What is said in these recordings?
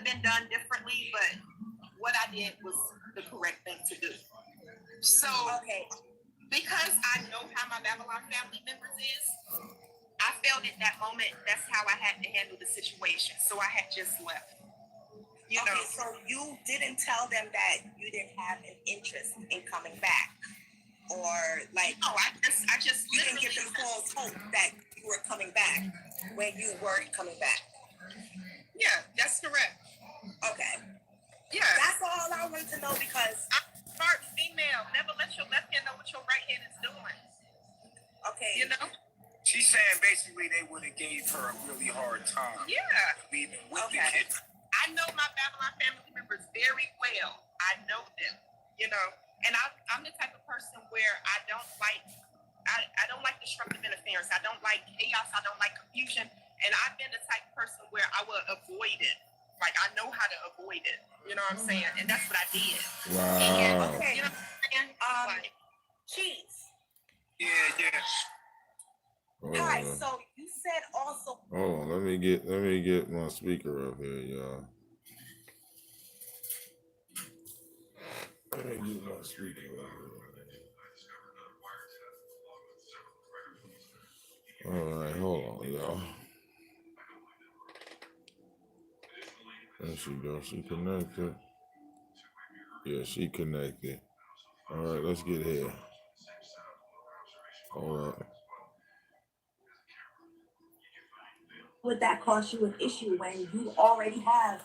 been done differently, but what I did was the correct thing to do. So, because I know how my Babylon family members is, I felt at that moment that's how I had to handle the situation. So I had just left. You know. So you didn't tell them that you didn't have an interest in coming back, or like? No, I just you didn't give them false hope that you were coming back when you weren't coming back. Yeah, that's correct. Okay. Yeah. That's all I wanted to know because I'm a smart female. Never let your left hand know what your right hand is doing. Okay. You know? She's saying basically they would have gave her a really hard time. Yeah. Leaving with the kid. I know my Babylon family members very well. I know them, you know, and I'm the type of person where I don't like disruptive interference. I don't like chaos. I don't like confusion. And I've been the type of person where I will avoid it. Like, I know how to avoid it. You know what I'm saying? And that's what I did. Wow. And, okay. You know what I'm saying? Cheese. Yeah. Hi, so you said also. Hold on, let me get my speaker up here, y'all. Let me get my speaker up here. All right, hold on, y'all. There she goes. She connected. Yeah, she connected. All right, let's get here. Hold up. Would that cause you an issue when you already have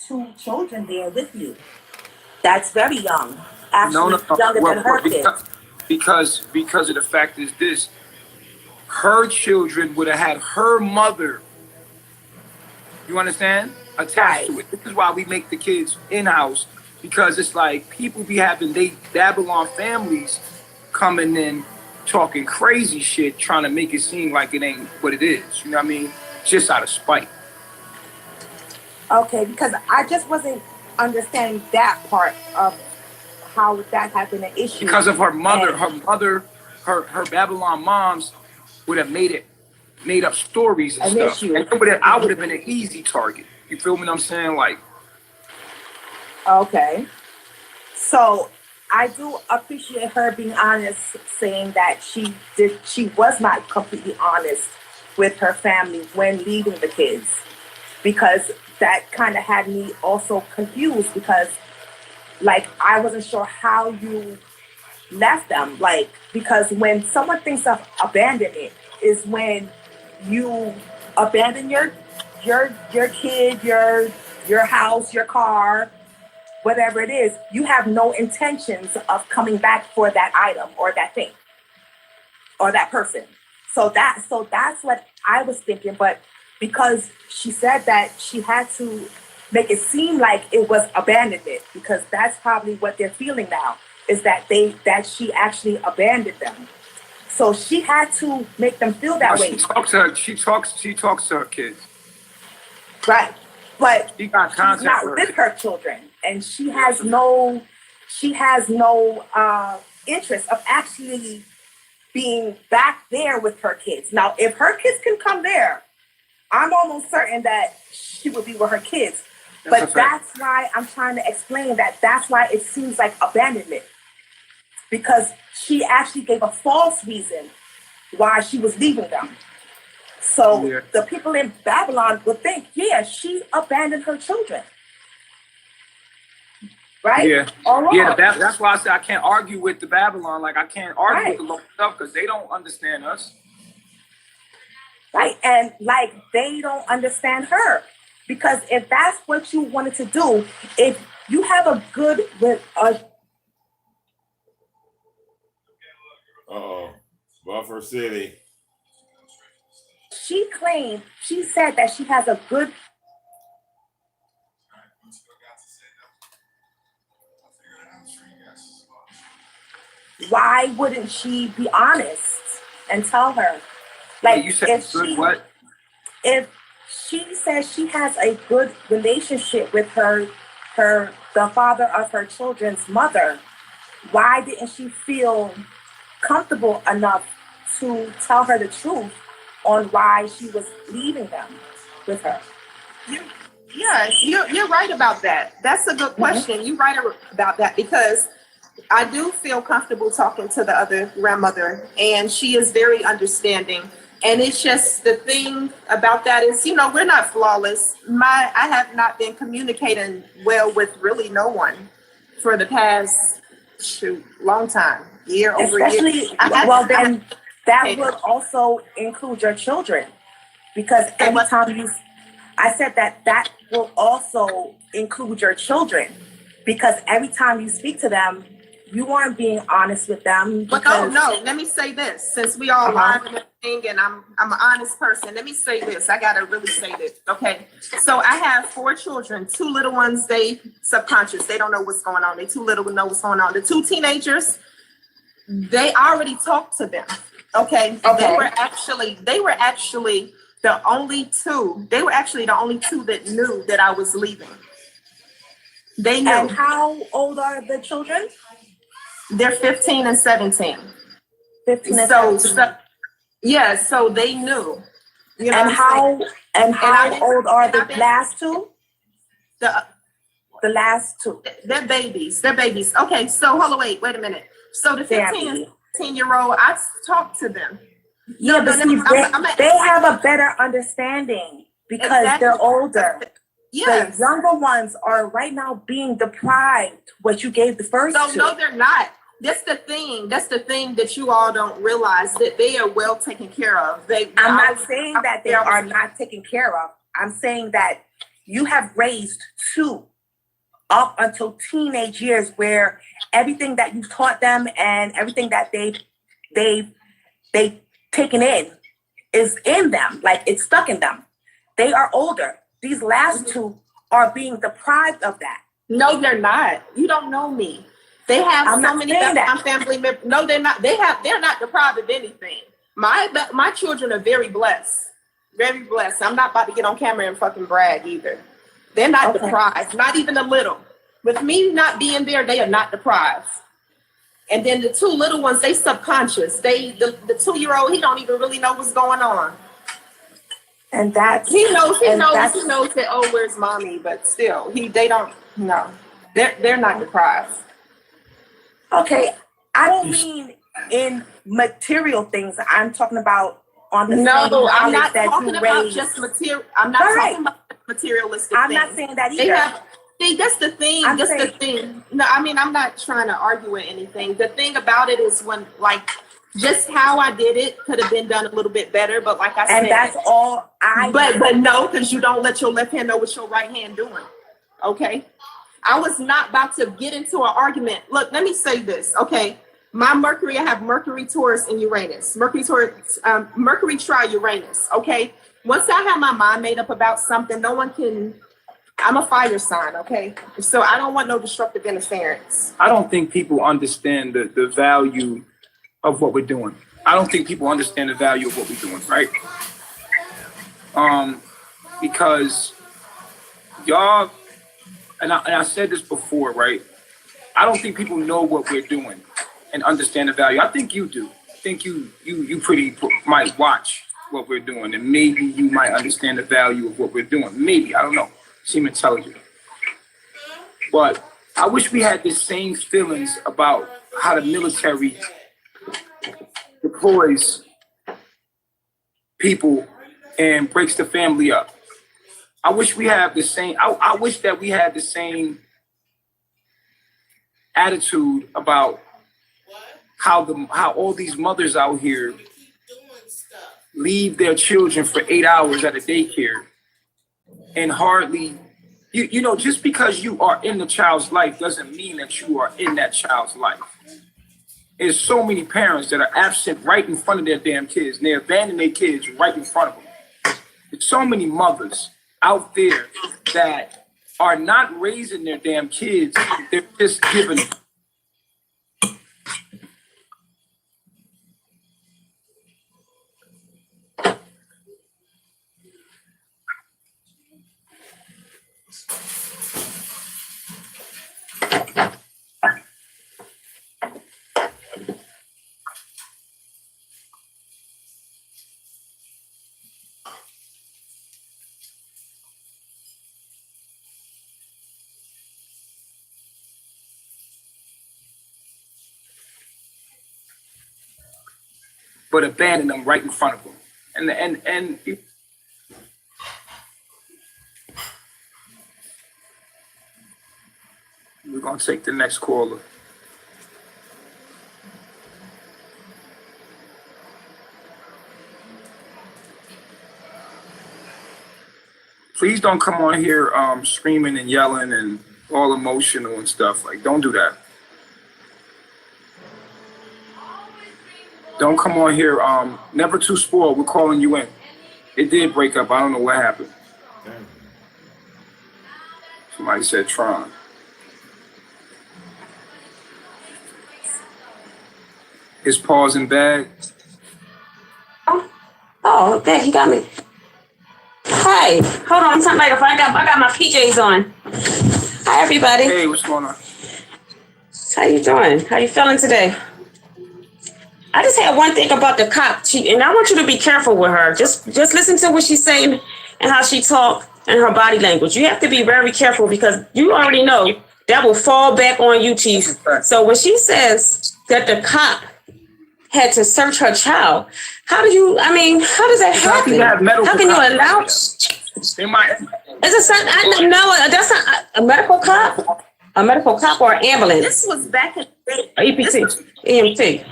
2 children there with you? That's very young. Actually, younger than her kids. Because of the fact is this, her children would have had her mother, you understand, attached to it. This is why we make the kids in-house, because it's like people be having they Babylon families coming in talking crazy shit, trying to make it seem like it ain't what it is. You know what I mean? Just out of spite. Okay, because I just wasn't understanding that part of how that had been an issue. Because of her mother, her Babylon moms would have made up stories and stuff. And I would have been an easy target. You feel me what I'm saying? Like. Okay. So I do appreciate her being honest, saying that she was not completely honest with her family when leaving the kids, because that kind of had me also confused, because like I wasn't sure how you left them, like, because when someone thinks of abandonment is when you abandon your kid, your house, your car, whatever it is. You have no intentions of coming back for that item or that thing or that person. So that's what I was thinking. But because she said that she had to make it seem like it was abandonment, because that's probably what they're feeling now, is that she actually abandoned them. So she had to make them feel that way. She talks to her kids. Right. But she's not with her children, and she has no interest of actually being back there with her kids. Now, if her kids can come there, I'm almost certain that she would be with her kids. But that's why I'm trying to explain that's why it seems like abandonment. Because she actually gave a false reason why she was leaving them. So the people in Babylon would think, she abandoned her children. Right? Yeah. That's why I said I can't argue with the Babylon. Like, I can't argue with the local stuff because they don't understand us. Right. And like, they don't understand her. Because if that's what you wanted to do, if you have a good Buffer City. She said that she has a good. Why wouldn't she be honest and tell her? Like, you said what? If she says she has a good relationship with the father of her children's mother, why didn't she feel comfortable enough to tell her the truth on why she was leaving them with her? Yes, you're right about that. That's a good question. You're right about that because I do feel comfortable talking to the other grandmother, and she is very understanding. And it's just the thing about that is, you know, we're not flawless. I have not been communicating well with really no one for the past long time, year over Especially, year. well, then that would also include your children because every time you, I said that will also include your children because every time you speak to them, you aren't being honest with them. But no, let me say this. Since we all live and everything, and I'm an honest person, let me say this. I gotta really say this. Okay. So I have 4 children. 2 little ones, they subconscious. They don't know what's going on. They too little to know what's going on. The 2 teenagers, they already talked to them. Okay. They were actually the only 2. They were actually the only 2 that knew that I was leaving. They knew. And how old are the children? They're 15 and 17. 15 and 17. Yeah, so they knew. You know, and how old are the last 2? The last 2. They're babies. They're babies. Okay, so hold on, wait a minute. So the 15 and 17-year-old, I talked to them. Yeah, but see, they have a better understanding because they're older. Yes. The younger ones are right now being deprived what you gave the first 2. No, they're not. That's the thing. That's the thing that you all don't realize, that they are well taken care of. I'm not saying that they are not taken care of. I'm saying that you have raised 2 up until teenage years where everything that you've taught them and everything that they've taken in is in them, like it's stuck in them. They are older. These last 2 are being deprived of that. No, they're not. You don't know me. They have so many family members. No, they're not. They're not deprived of anything. My children are very blessed. Very blessed. I'm not about to get on camera and fucking brag either. They're not deprived, not even a little. With me not being there, they are not deprived. And then the 2 little ones, they subconscious. The 2-year-old, he don't even really know what's going on. And that's he knows that, oh, where's mommy? But still, they don't know. They're not deprived. Okay, I don't mean in material things. I'm talking about on the I'm not talking about just material. I'm not talking about materialistic things. I'm not saying that either. See, that's the thing. The thing. No, I mean, I'm not trying to argue with anything. The thing about it is when, like, just how I did it could have been done a little bit better. But like I said, and that's all But no, because you don't let your left hand know what your right hand doing. Okay. I was not about to get into an argument. Look, let me say this, okay? My Mercury, I have Mercury, Taurus, and Uranus. Mercury, Taurus, Mercury, Uranus, okay? Once I have my mind made up about something, no one can, I'm a fire sign, okay? So I don't want no destructive interference. I don't think people understand the value of what we're doing. I don't think people understand the value of what we're doing, right? Because y'all, and I said this before, right? I don't think people know what we're doing and understand the value. I think you do. I think you might watch what we're doing, and maybe you might understand the value of what we're doing. Maybe, I don't know. Seem intelligent. But I wish we had the same feelings about how the military deploys people and breaks the family up. I wish we have the same. I wish that we had the same attitude about how all these mothers out here leave their children for 8 hours at a daycare and hardly, you know, just because you are in the child's life doesn't mean that you are in that child's life. There's so many parents that are absent right in front of their damn kids, and they abandon their kids right in front of them. There's so many mothers out there that are not raising their damn kids. They're just giving them. but abandoned them right in front of them. And we're gonna take the next caller. Please don't come on here screaming and yelling and all emotional and stuff. Like, don't do that. Don't come on here. Never too spoiled. We're calling you in. It did break up. I don't know what happened. Somebody said Tron. His paws in bag. Oh, okay, he got me. Hey, hold on, something like I got my PJs on. Hi, everybody. Hey, what's going on? How you doing? How you feeling today? I just had one thing about the cop, and I want you to be careful with her. Just listen to what she's saying and how she talk and her body language. You have to be very careful because you already know that will fall back on you, Chief. So when she says that the cop had to search her child, how does that happen? How can you allow? They might. Is it something? I know that's not a medical cop. A medical cop or an ambulance? This was back in the day. EPT, EMT.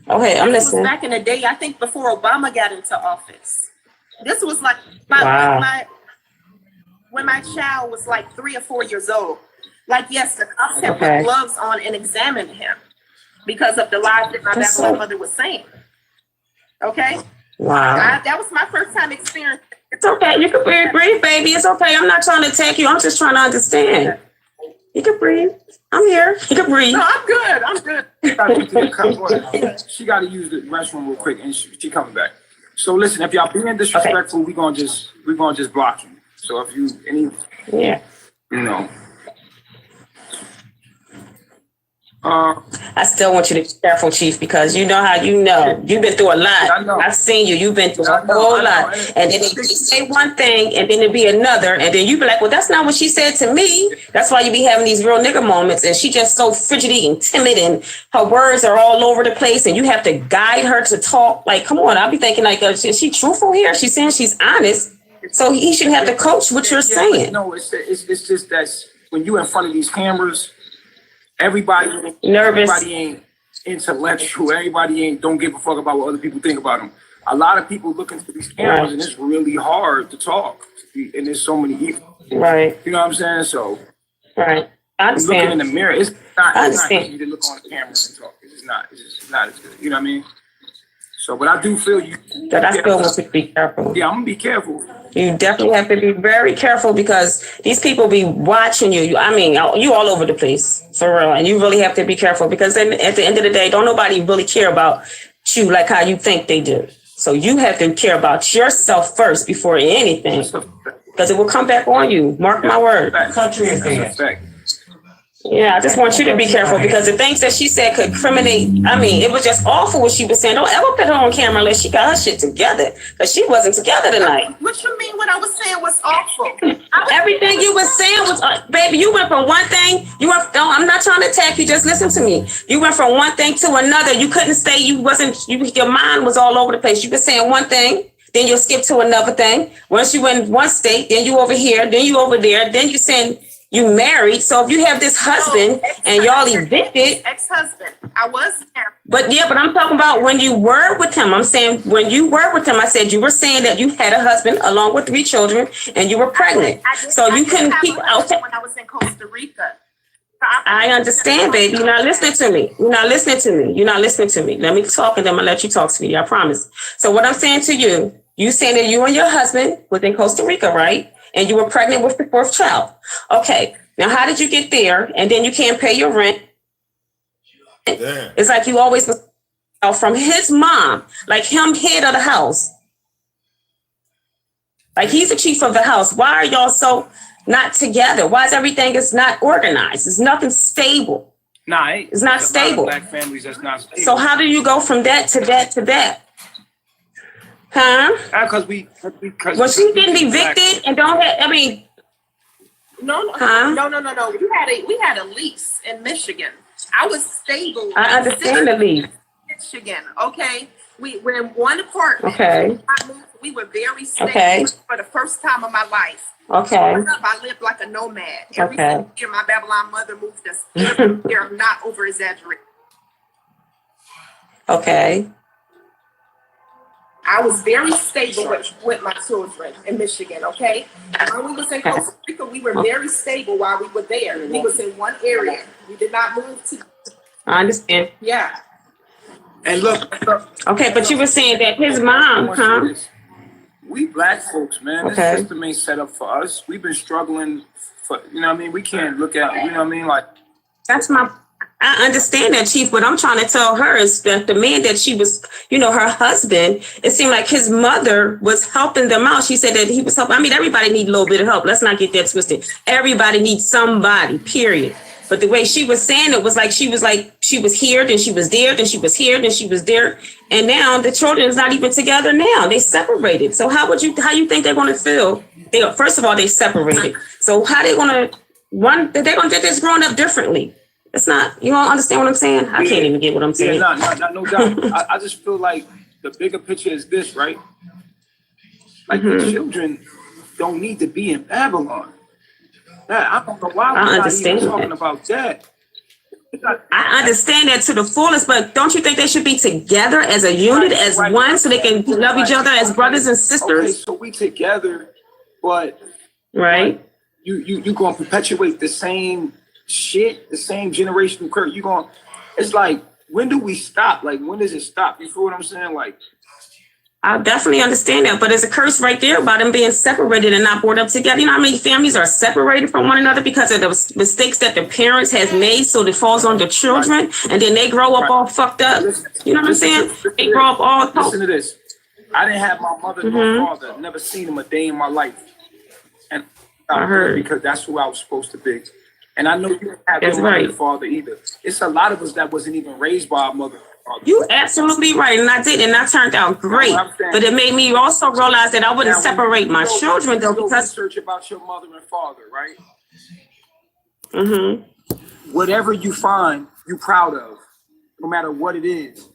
Okay, I'm This was listening. back in the day, I think before Obama got into office. This was like when my child was like 3 or 4 years old. Like, yes, the cops had put gloves on and examined him because of the lies that my mother was saying. Okay? Wow. That was my first time experience. It's okay. You can breathe, baby. It's okay. I'm not trying to attack you. I'm just trying to understand. You can breathe. I'm here. You can breathe. No, I'm good. I'm good. She got to use the restroom real quick, and she coming back. So listen, if y'all being disrespectful, we're gonna just block you. So if you you know. I still want you to be careful, Chief, because you know how you've been through a lot. I've seen you. You've been through a whole lot. And then you say one thing, and then it be another, and then you be like, well, that's not what she said to me. That's why you be having these real nigga moments, and she just so frigidly and timid, and her words are all over the place, and you have to guide her to talk. Like, come on, I'll be thinking, like, is she truthful here? She's saying she's honest, so he should have to coach what you're saying. No, it's just that when you in front of these cameras, everybody nervous. Everybody ain't intellectual. Everybody don't give a fuck about what other people think about them. A lot of people look into these cameras, and it's really hard to talk. And there's so many evil. Right. You know what I'm saying? So. Right. I understand. Looking in the mirror, it's not easy to look on the camera and talk. It's just not as good. You know what I mean? So, but I do feel you. But I still want you to be careful. Yeah, I'm gonna be careful. You definitely have to be very careful because these people be watching you. I mean, you all over the place, for real. And you really have to be careful because then at the end of the day, don't nobody really care about you like how you think they do. So you have to care about yourself first before anything because it will come back on you. Mark my word. Country affairs. Yeah, I just want you to be careful because the things that she said could criminate. I mean, it was just awful what she was saying. Don't ever put her on camera unless she got her shit together because she wasn't together tonight. What you mean? What I was saying was awful. Everything you was saying was, baby, you went from one thing. I'm not trying to attack you. Just listen to me. You went from one thing to another. You couldn't stay. Your mind was all over the place. You were saying one thing. Then you'll skip to another thing. Once you in one state, then you over here, then you over there, then you saying you married. So if you have this husband and y'all evicted. Ex-husband. I was there. But I'm talking about when you were with him. I'm saying when you were with him, I said you were saying that you had a husband along with 3 children and you were pregnant. So you couldn't keep out. When I was in Costa Rica. I understand, baby. You're not listening to me. Let me talk and then I'm gonna let you talk to me. I promise. So what I'm saying to you saying that you and your husband was in Costa Rica, right? And you were pregnant with the 4th child. Okay. Now, how did you get there? And then you can't pay your rent. Damn. It's like you always was from his mom, like him head of the house. Like he's the chief of the house. Why are y'all so not together? Why is everything is not organized? It's nothing stable. Nah, it's not stable. Black families, that's not stable. So how do you go from that to that to that? Huh? Because well, she getting evicted and don't have. I mean, no. We had a lease in Michigan. I was stable. I understand the lease. Michigan. Okay, we're in one apartment. Okay. We were very stable Okay. for the first time of my life. Okay. I lived like a nomad. Every single year, my Babylon mother moved us. Every year, I'm not over exaggerating. Okay. I was very stable with my children in Michigan, okay? When we was in Costa Rica, we were very stable while we were there. We was in one area. We did not move to... I understand. Yeah. And look. Okay, but you were saying that his mom, huh? We black folks, man, Okay. this system ain't set up for us. We've been struggling for, you know what I mean? We can't look at, you know what I mean? Like, I understand that, Chief. What I'm trying to tell her is that the man that she was, her husband, it seemed like his mother was helping them out. She said that he was helping. I mean, everybody needs a little bit of help. Let's not get that twisted. Everybody needs somebody, period. But the way she was saying it was like she was here, then she was there, then she was here, then she was there. And now the children is not even together now. They separated. So how you think they're going to feel? First of all, they separated. So how they're going to get this grown up differently? It's not, you don't understand what I'm saying? I can't even get what I'm saying. Yeah, no doubt. I just feel like the bigger picture is this, right? Like the children don't need to be in Babylon. I don't know why we're not even talking about that. I understand that to the fullest, but don't you think they should be together as a unit, as one, so they can love each other as brothers and sisters? Okay, so we together, but right? You gonna perpetuate the same shit, the same generational curse. It's like, when do we stop? Like, when does it stop? You feel what I'm saying? Like, I definitely understand that, but there's a curse right there about them being separated and not brought up together. You know how many families are separated from one another because of the mistakes that the parents has made, so it falls on the children, and then they grow up all fucked up. You know what I'm saying? They grow up all... Listen to this. I didn't have my mother nor father. Never seen them a day in my life. And I heard, because that's who I was supposed to be. And I know you didn't have your mother and father either. It's a lot of us that wasn't even raised by our mother. You absolutely right, and I did, and that turned out great. But it made me also realize that I wouldn't separate my children though, because research about your mother and father, right? Whatever you find, you proud of, no matter what it is.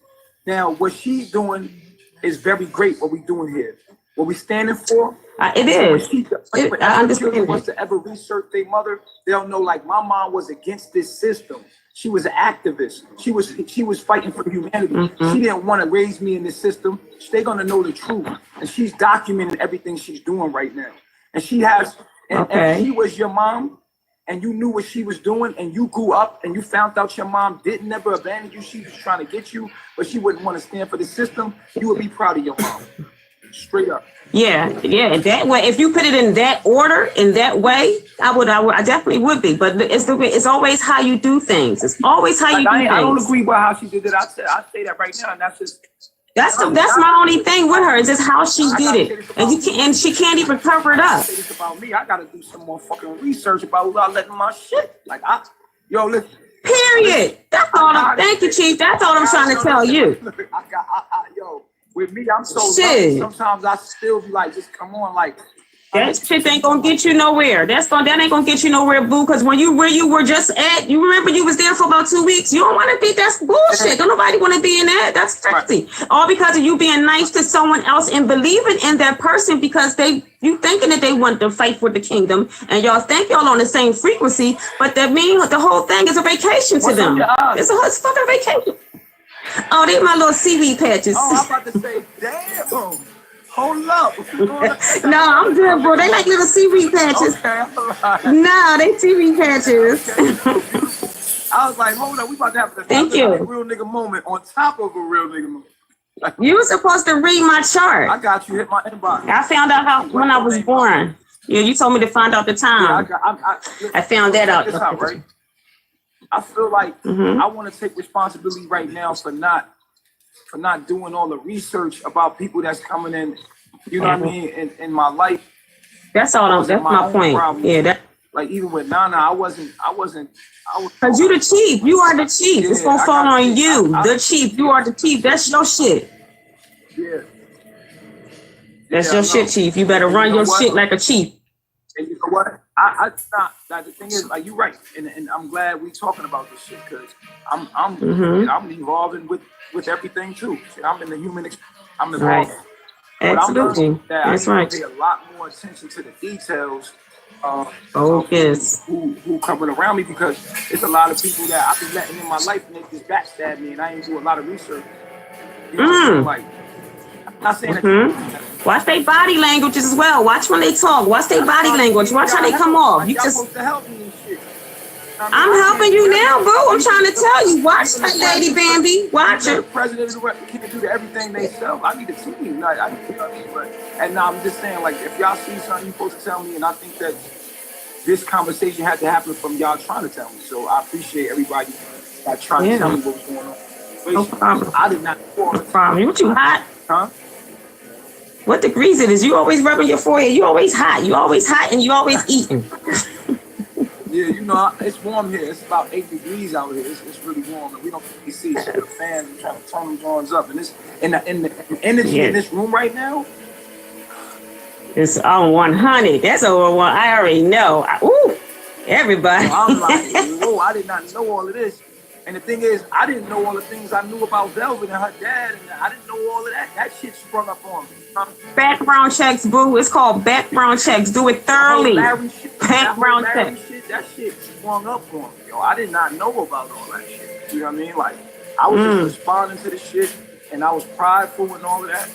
Now, what she's doing is very great. What we doing here, what we standing for. It is. I understand. Wants to ever research their mother, they'll know. Like, my mom was against this system. She was an activist. She was fighting for humanity. She didn't want to raise me in this system. They're gonna know the truth, and she's documenting everything she's doing right now. And she has. And if she was your mom, and you knew what she was doing, and you grew up, and you found out your mom didn't never abandon you. She was trying to get you, but she wouldn't want to stand for the system. You would be proud of your mom. Straight up. Yeah. That way, if you put it in that order, in that way, I definitely would be. But it's always how you do things. It's always how you do things. I don't agree with how she did it. I say that right now, and that's just. That's my only thing with her, is just how she did it, and she can't even cover it up. It's about me. I gotta do some more fucking research about who I letting my shit. Like, listen. Period. That's all. Thank you, Chief. That's all I'm trying to tell you. With me, I'm so lucky. Sometimes I still be like, just come on, like. That shit ain't gonna get you nowhere. That ain't gonna get you nowhere, boo. Because where you were just at, you remember you was there for about 2 weeks. You don't want to be. That's bullshit. Don't nobody want to be in that. That's crazy. All because of you being nice to someone else and believing in that person because you thinking that they want to fight for the kingdom, and y'all think y'all on the same frequency, but that means the whole thing is a vacation to them. It's a fucking vacation. Oh, they my little seaweed patches. Oh, I'm about to say, damn. Hold up. No, I'm good, bro. They like little seaweed patches. Okay, no, they seaweed patches. I was like, hold up, we about to have a real nigga moment on top of a real nigga moment. Like, you were supposed to read my chart. I got you. Hit my inbox. I found out when I was born. Yeah, you told me to find out the time. Yeah, I found that out. Right? I feel like I want to take responsibility right now for not doing all the research about people that's coming in, you know what I mean, in my life. That's all. That's my point. Problem. Yeah, that. Like, even with Nana, I was. Cause you the chief. You are the chief. Yeah, it's gonna fall on you, the chief. You are the chief. That's your shit. Yeah. That's your shit, chief. You better run your shit like a chief. And you know what? The thing is, like, you're right, and I'm glad we talking about this shit because I'm evolving with everything too. Shit, I'm in the human. I'm evolving. Right. But I'm Absolutely. learning that That's I need right. to pay a lot more attention to the details Focus. who coming around me because it's a lot of people that I've been letting in my life and they just backstab me and I ain't do a lot of research. You know what I'm saying? Like, I'm not saying that. Watch their body languages as well. Watch when they talk. Watch their body language. Watch how they come off. You just. Supposed to help me and shit. I'm helping you now, boo. I'm trying to tell you. Watch that lady Bambi. Watch The it. president can't do everything they self. I need a team. Like, you know what I mean? But, and I'm just saying, like, if y'all see something, you're supposed to tell me. And I think that this conversation had to happen from y'all trying to tell me. So I appreciate everybody that trying to tell me what was going on. No problem. I did not know all No the problem. What you hot? Huh? What degrees it is? You always rubbing your forehead. You always hot. You always hot and you always eating. Yeah, you know, it's warm here. It's about 8 degrees out here. It's really warm, and we don't really see it. So the fans are trying to turn them drawings up, and this and the energy in this room right now. It's on 100. That's over one. I already know. Ooh, everybody. So I'm like, whoa! I did not know all of this. And the thing is, I didn't know all the things I knew about Velvet and her dad, and I didn't know all of that. That shit sprung up on me. Background checks, boo. It's called background checks. Do it thoroughly. Background checks. That shit sprung up on me, yo. I did not know about all that shit. You know what I mean? Like, I was just responding to the shit, and I was prideful and all of that.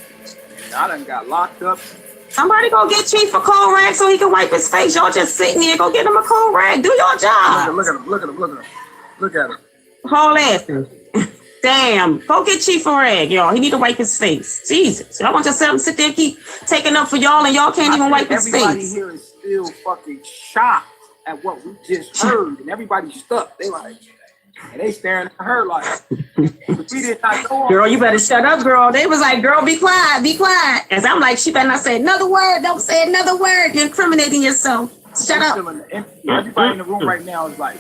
And I done got locked up. Somebody go get Chief a cold rag so he can wipe his face. Y'all just sitting there. Go get him a cold rag. Do your job. Look at him. Look at him. Whole ass. Damn. Go get Chief a rag, y'all. He need to wipe his face. Jesus. Y'all want yourself to sit there and keep taking up for y'all and y'all can't even wipe his everybody face. here is still fucking shocked at what we just heard. And everybody's stuck. They like, and they staring at her like, we did not know. Girl, you better shut up, girl. They was like, girl, be quiet, be quiet. And I'm like, she better not say another word. Don't say another word. You're incriminating yourself. Shut up. Everybody in the room right now is like,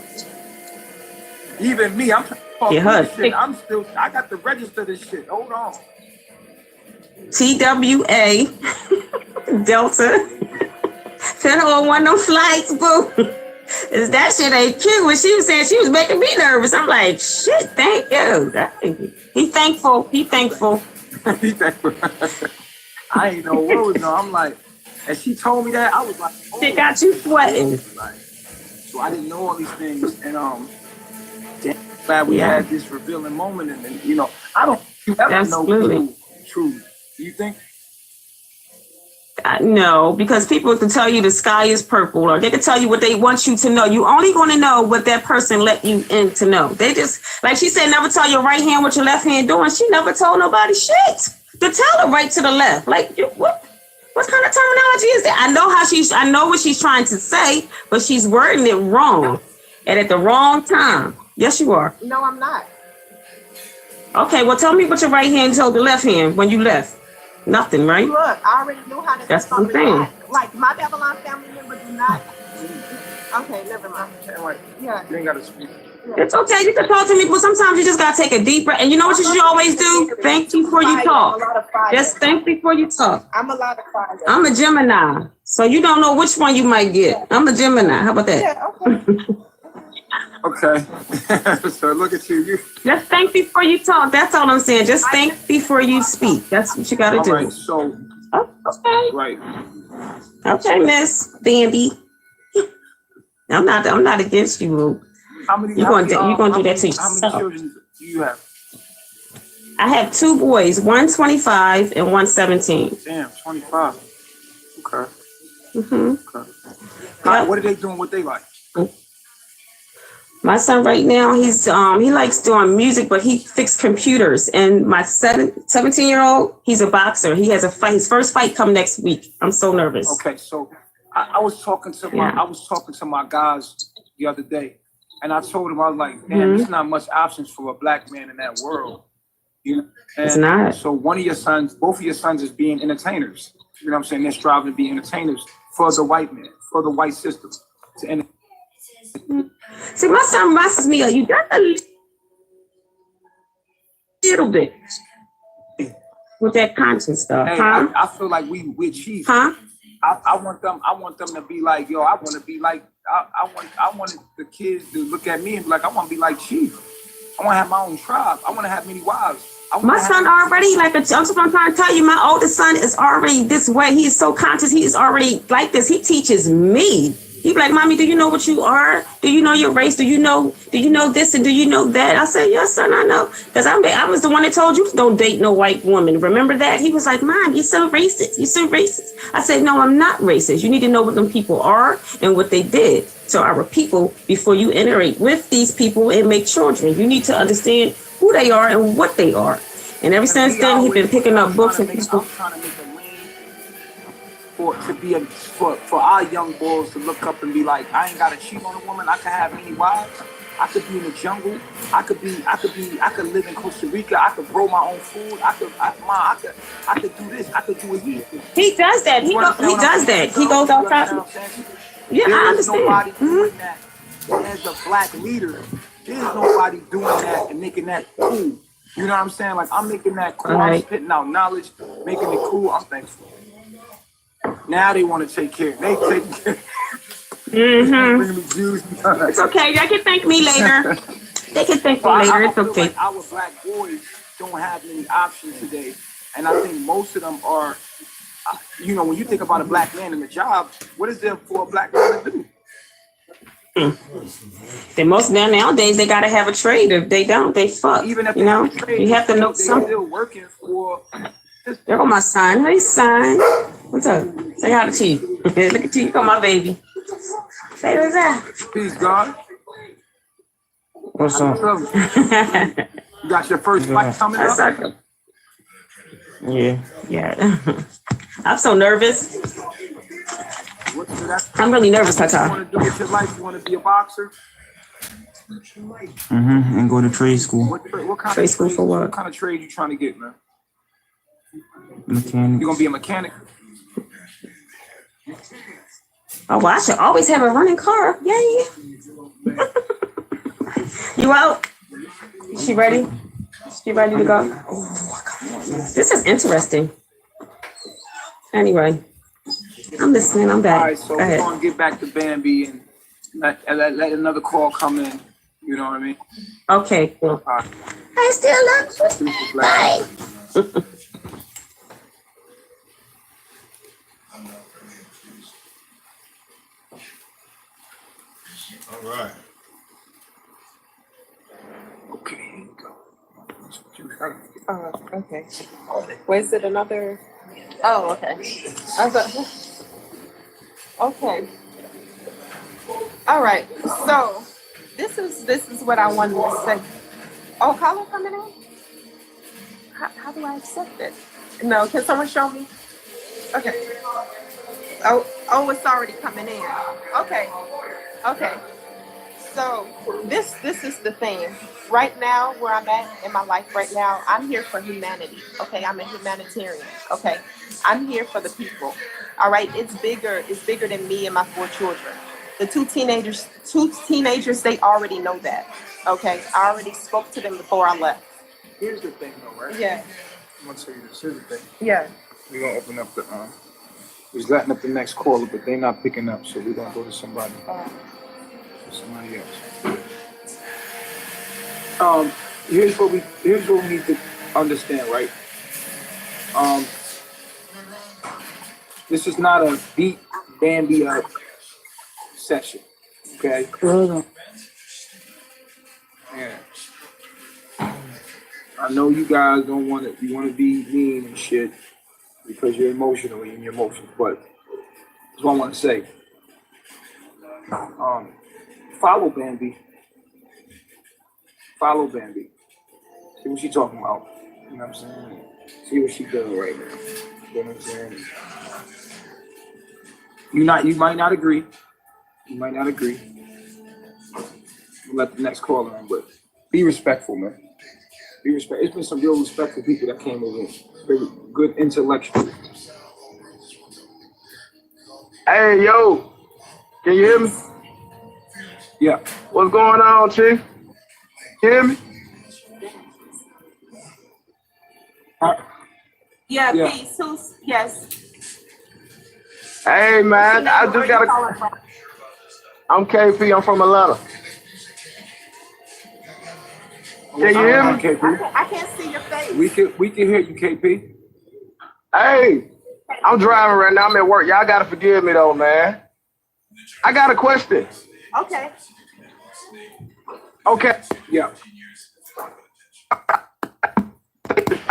even me, I'm trying to talk this shit. I got to register this shit. Hold on. TWA Delta. Send her on one of them flights, boo. That shit ain't cute. When she was saying, she was making me nervous. I'm like, shit, thank you. He thankful. He thankful. I ain't know what was on. I'm like, and she told me that, I was like, oh. She got you sweating. So I didn't know all these things. And glad we had this revealing moment. And you know, I don't ever know people truly. Do you think? No, because people can tell you the sky is purple, or they can tell you what they want you to know. You only going to know what that person let you in to know. They just, like she said, never tell your right hand what your left hand doing. She never told nobody shit to tell her right to the left. Like, what kind of terminology is that? I know what she's trying to say, but she's wording it wrong and at the wrong time. Yes, you are. No, I'm not. Okay, well, tell me what your right hand told the left hand when you left. Nothing, right? Look, I already knew how to. That's what I'm saying. Like, my Babylon family members do not. Okay, never mind. Yeah. You ain't got to speak. It's okay. You can talk to me, but sometimes you just got to take a deep breath. And you know what you should always do? Think before you talk. Just think before you talk. I'm a lot of fire. I'm a Gemini, so you don't know which one you might get. I'm a Gemini. How about that? Yeah, okay. Okay. So look at you. Just think before you talk. That's all I'm saying. Just think before you speak. That's what you got to do. Right, so. Okay. Right. Okay, Miss Bambi. I'm not against you, Luke. You're gonna do that to yourself. How many children do you have? I have 2 boys, 125 and 117. Damn, 25. Okay. Okay. What are they doing? What they like? My son right now, he likes doing music, but he fixed computers. And my 17-year-old, he's a boxer. He has his first fight come next week. I'm so nervous. Okay, so I was talking to my guys the other day, and I told him, I was like, damn, there's not much options for a black man in that world. You know? It's not. So both of your sons is being entertainers. You know what I'm saying? They're striving to be entertainers for the white man, for the white system. See, my son reminds me of you. That's a little bit with that conscience stuff, hey, huh? I feel like we achieved. Huh? I want them to be like, yo, I want to be like, I want the kids to look at me and be like, I want to be like Chief. I want to have my own tribe. I want to have many wives. My son already, like, I'm trying to tell you, my oldest son is already this way. He is so conscious. He is already like this. He teaches me. He be like, Mommy, do you know what you are? Do you know your race? Do you know this and do you know that? I said, yes, son, I know. Because I was the one that told you don't date no white woman. Remember that? He was like, Mom, you're so racist. You're so racist. I said, no, I'm not racist. You need to know what them people are and what they did. So our people, before you iterate with these people and make children, you need to understand who they are and what they are. And ever since then, he's been picking up books and people. I'm trying to make a lane for our young boys to look up and be like, I ain't gotta cheat on a woman. I can have many wives. I could be in the jungle. I could live in Costa Rica. I could grow my own food. I could do this. I could do it here. He does that. He does that. He goes outside. Yeah, I understand. Nobody doing that as a black leader. There's nobody doing that and making that cool. You know what I'm saying? Like, I'm making that cool. Right. I'm spitting out knowledge, making it cool. I'm thankful. Now they want to take care. They take care. It's okay. They can thank me later. They can thank me later. It's okay. Like our black boys don't have many options today. And I think most of them are, you know, when you think about a black man in a job, what is there for a black man to do? Then most nowadays they gotta have a trade. If they don't, they fuck. Even if you know, trade, you have to know something. Still working for. There go my son. Hey, son. What's up? Say hi to Chief. Look at you. You got my baby. Say what's up. Peace, God. What's up? You got your first fight coming up? Yeah. I'm so nervous. I'm really nervous, Tata. You want to do with your life? You want to be a boxer? And go to trade school. What kind trade of school for what? What kind of trade you trying to get, man? Mechanic. You gonna be a mechanic? Oh, well, I should always have a running car. Yay! You out? She ready? She ready to go? This is interesting. Anyway, I'm listening. I'm back. All right, so we're gonna get back to Bambi and let another call come in. You know what I mean? Okay, cool. Right. I still love you. Bye. All right. Okay, here you go. Okay. Was it another? Oh, okay. Okay. All right. So this is what I wanted to say. Oh, caller coming in? How do I accept it? No, can someone show me? Okay. Oh, it's already coming in. Okay. So this is the thing. Right now, where I'm at in my life right now, I'm here for humanity. Okay, I'm a humanitarian. Okay, I'm here for the people. All right, it's bigger than me and my 4 children. The two teenagers, they already know that. Okay, I already spoke to them before I left. Here's the thing, though, right? Yeah. I'm gonna tell you this. Here's the thing. Yeah. We're gonna open up the. We're letting up the next caller, but they're not picking up, so we're gonna go to somebody. Somebody else. Here's what we need to understand, right? This is not a beat Bambi up session, okay? Yeah. I know you guys don't want to. You want to be mean and shit because you're emotional in your emotions, but that's what I want to say. Follow Bambi. Follow Bambi. See what she's talking about. You know what I'm saying? See what she's doing right now. You know what I'm saying? You might not agree. You might not agree. We'll let the next caller in, but be respectful, man. Be respectful. It's been some real respectful people that came over here. Very good intellectuals. Hey, yo. Can you hear me? Yeah. What's going on, Chief? Hear me? Yeah, Yeah. peace. Yes. Hey man, I Where just you got calling a. from? I'm KP. I'm from Atlanta. Can What's you going hear on, me? KP? I can't see your face. We can hear you, KP. Hey, I'm driving right now. I'm at work. Y'all gotta forgive me though, man. I got a question. Okay. Okay. Yeah.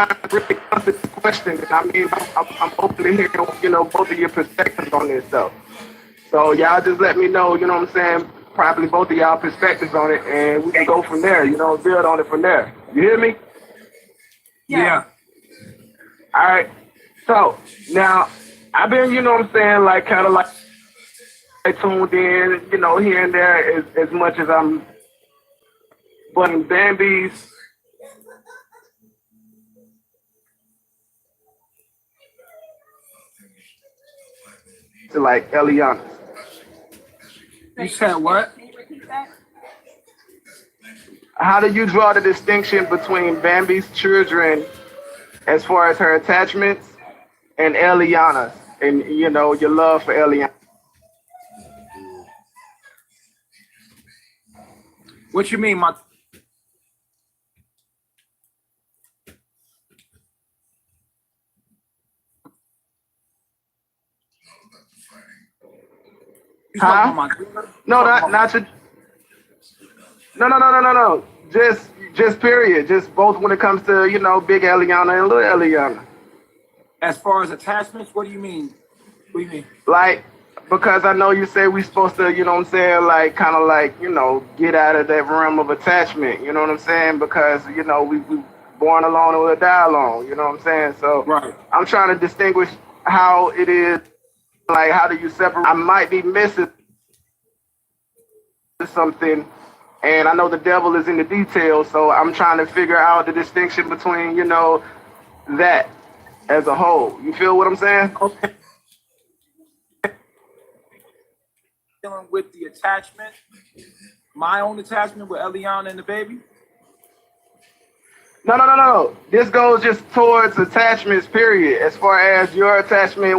I really answer the question. I mean, I'm open to hear, both of your perspectives on this stuff. So y'all just let me know, you know what I'm saying, probably both of y'all perspectives on it, and we can go from there, build on it from there. You hear me? Yeah. All right. So now I've been, you know what I'm saying, like kind of like tuned in, here and there as much as I'm. But in Bambi's, to like Eliana. You said what? Can you repeat that? How do you draw the distinction between Bambi's children as far as her attachments and Eliana's, and your love for Eliana? What you mean, my? You talking Huh? about my daughter? No, not your. No. Just period. Just both when it comes to big Eliana and little Eliana. As far as attachments, what do you mean? What do you mean? Like, because I know you say we supposed to, you know what I'm saying, like kind of like get out of that realm of attachment. You know what I'm saying? Because we born alone or we'll die alone. You know what I'm saying? So Right. I'm trying to distinguish how it is. Like, how do you separate? I might be missing something, and I know the devil is in the details, so I'm trying to figure out the distinction between, that as a whole. You feel what I'm saying? Okay. Dealing with the attachment, my own attachment with Eliana and the baby. No. This goes just towards attachments, period. As far as your attachment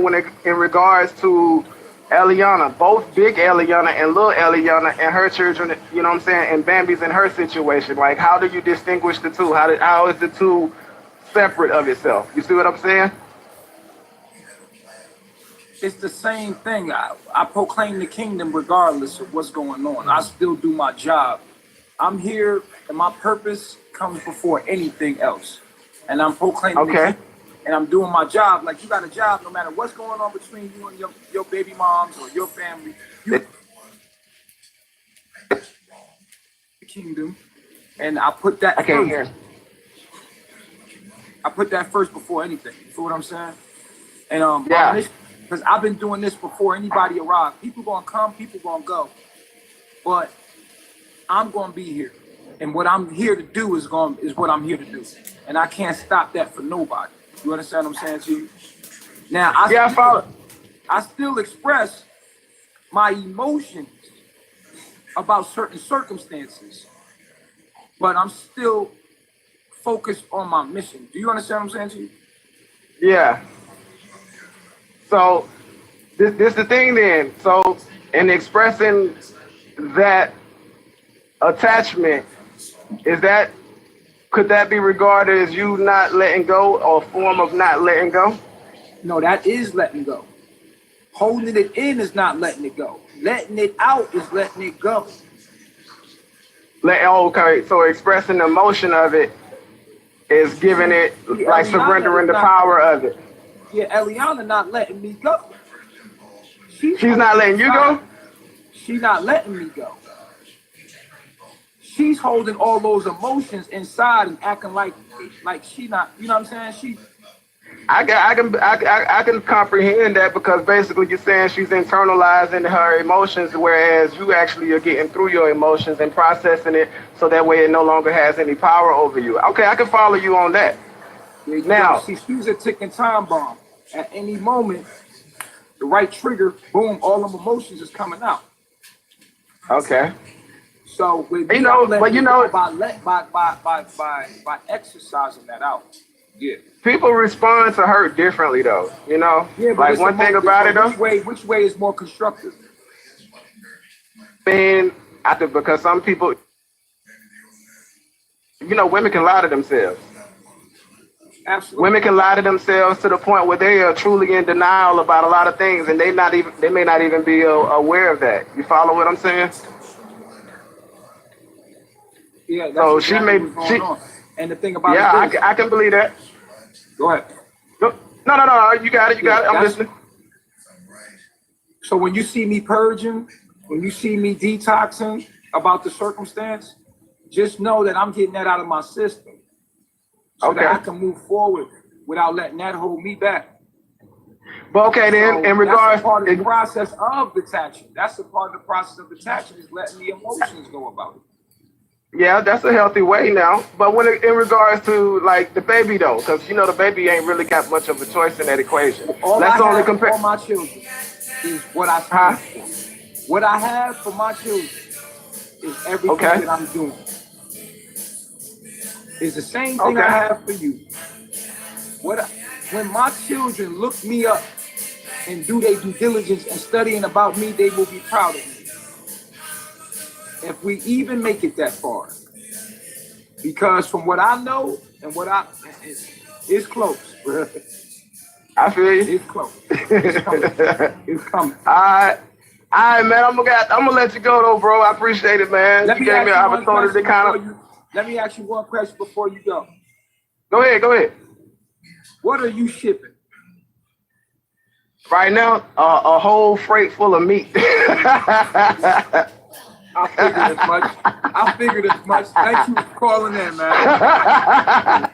in regards to Eliana, both big Eliana and little Eliana and her children, you know what I'm saying, and Bambi's in her situation. Like, how do you distinguish the two? How is the two separate of itself? You see what I'm saying? It's the same thing. I proclaim the kingdom regardless of what's going on. I still do my job. I'm here, and my purpose comes before anything else. And I'm proclaiming the kingdom, and I'm doing my job. Like, you got a job, no matter what's going on between you and your baby moms or your family. You the kingdom, and I put that. I can't hear. I put that first before anything. You feel what I'm saying? And Yeah. because I've been doing this before anybody arrived. People gonna come, people gonna go, but I'm gonna be here, and what I'm here to do is what I'm here to do, and I can't stop that for nobody. You understand what I'm saying to you? Now, I follow. I still express my emotions about certain circumstances, but I'm still focused on my mission. Do you understand what I'm saying to you? Yeah. So this the thing then. So in expressing that attachment, could that be regarded as you not letting go, or a form of not letting go? No, that is letting go. Holding it in is not letting it go. Letting it out is letting it go. Okay, so expressing the emotion of it is giving it, like surrendering the power of it. Yeah, Eliana not letting me go. She's not letting you go? She's not letting me go. She's holding all those emotions inside and acting like she not, you know what I'm saying? I can comprehend that, because basically you're saying she's internalizing her emotions, whereas you actually are getting through your emotions and processing it, so that way it no longer has any power over you. Okay, I can follow you on that. Now, she's a ticking time bomb. At any moment, the right trigger, boom, all them emotions is coming out. Okay. So with by exercising that out. Yeah. People respond to hurt differently, though. You know, Yeah, but like it's one thing about it, though. which way is more constructive? Man, because some people, you know, women can lie to themselves. Absolutely. Women can lie to themselves to the point where they are truly in denial about a lot of things, and they may not even be aware of that. You follow what I'm saying? Yeah, that's so exactly what's going on. And the thing about I can believe that. Go ahead. No. You got it. I'm listening. So when you see me purging, when you see me detoxing about the circumstance, just know that I'm getting that out of my system. So that I can move forward without letting that hold me back. But okay, then, in regards, that's a part of the process of detaching. That's a part of the process of detaching is letting the emotions go about it. Yeah, that's a healthy way now. But when in regards to like the baby though, because you know the baby ain't really got much of a choice in that equation. All I have for all my children is what I stand for. What I have for my children is everything that I'm doing. It's the same thing I have for you. When my children look me up and do their due diligence and studying about me, they will be proud of me. If we even make it that far. Because from what I know and it's close, bro. I feel you. It's close. It's coming. It's coming. All right, man. I'm gonna let you go though, bro. I appreciate it, man. You gave me an opportunity to kind of. Let me ask you one question before you go. Go ahead. What are you shipping? Right now, a whole freight full of meat. I figured as much. Thank you for calling in, man.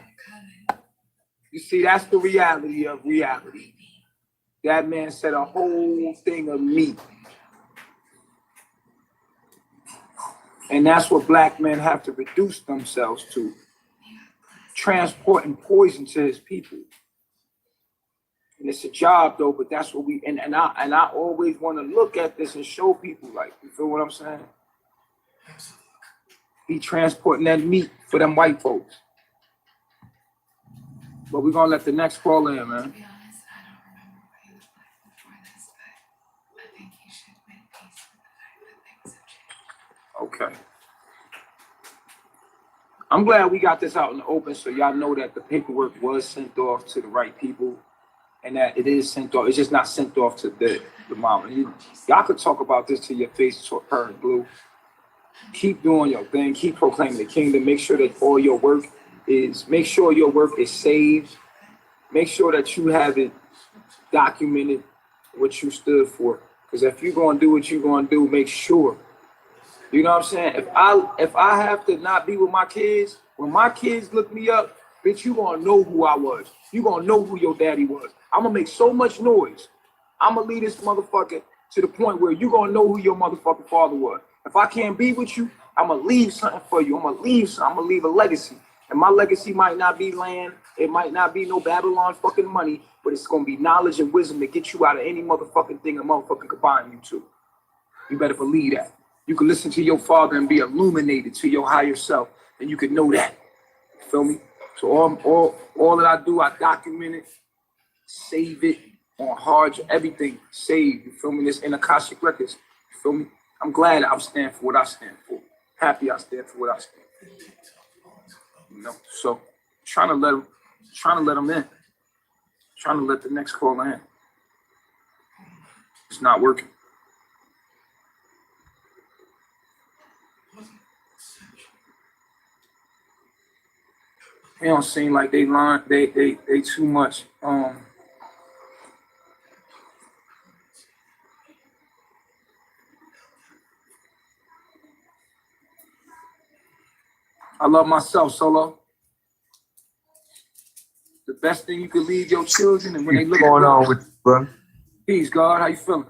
You see, that's the reality of reality. That man said a whole thing of meat. And that's what black men have to reduce themselves to. Transporting poison to his people. And it's a job though, but that's what we and I always want to look at this and show people, like, you feel what I'm saying? He transporting that meat for them white folks. But we're gonna let the next call in, man. Okay. I'm glad we got this out in the open so y'all know that the paperwork was sent off to the right people and that it is sent off. It's just not sent off to the mom. Y'all could talk about this to your face, to her in blue. Keep doing your thing. Keep proclaiming the kingdom. Make sure that your work is saved. Make sure that you have it documented, what you stood for. Because if you're going to do what you're going to do, make sure. You know what I'm saying? If I have to not be with my kids, when my kids look me up, bitch, you gonna know who I was. You gonna know who your daddy was. I'm gonna make so much noise. I'm gonna lead this motherfucker to the point where you gonna know who your motherfucking father was. If I can't be with you, I'm gonna leave something for you. I'm gonna leave a legacy. And my legacy might not be land. It might not be no Babylon fucking money, but it's gonna be knowledge and wisdom to get you out of any motherfucking thing a motherfucker could bind you to. You better believe that. You can listen to your father and be illuminated to your higher self, and you can know that. You feel me? So all that I do, I document it, save it on hard, everything saved. You feel me? This in Akashic Records. You feel me? I'm glad I stand for what I stand for. Happy I stand for what I stand for. You know, so trying to let them in. Trying to let the next caller in. It's not working. They don't seem like they learn. They too much. I love myself, Solo. The best thing you can leave your children, and when they look. What's going on with you, bro? Peace, God. How you feeling?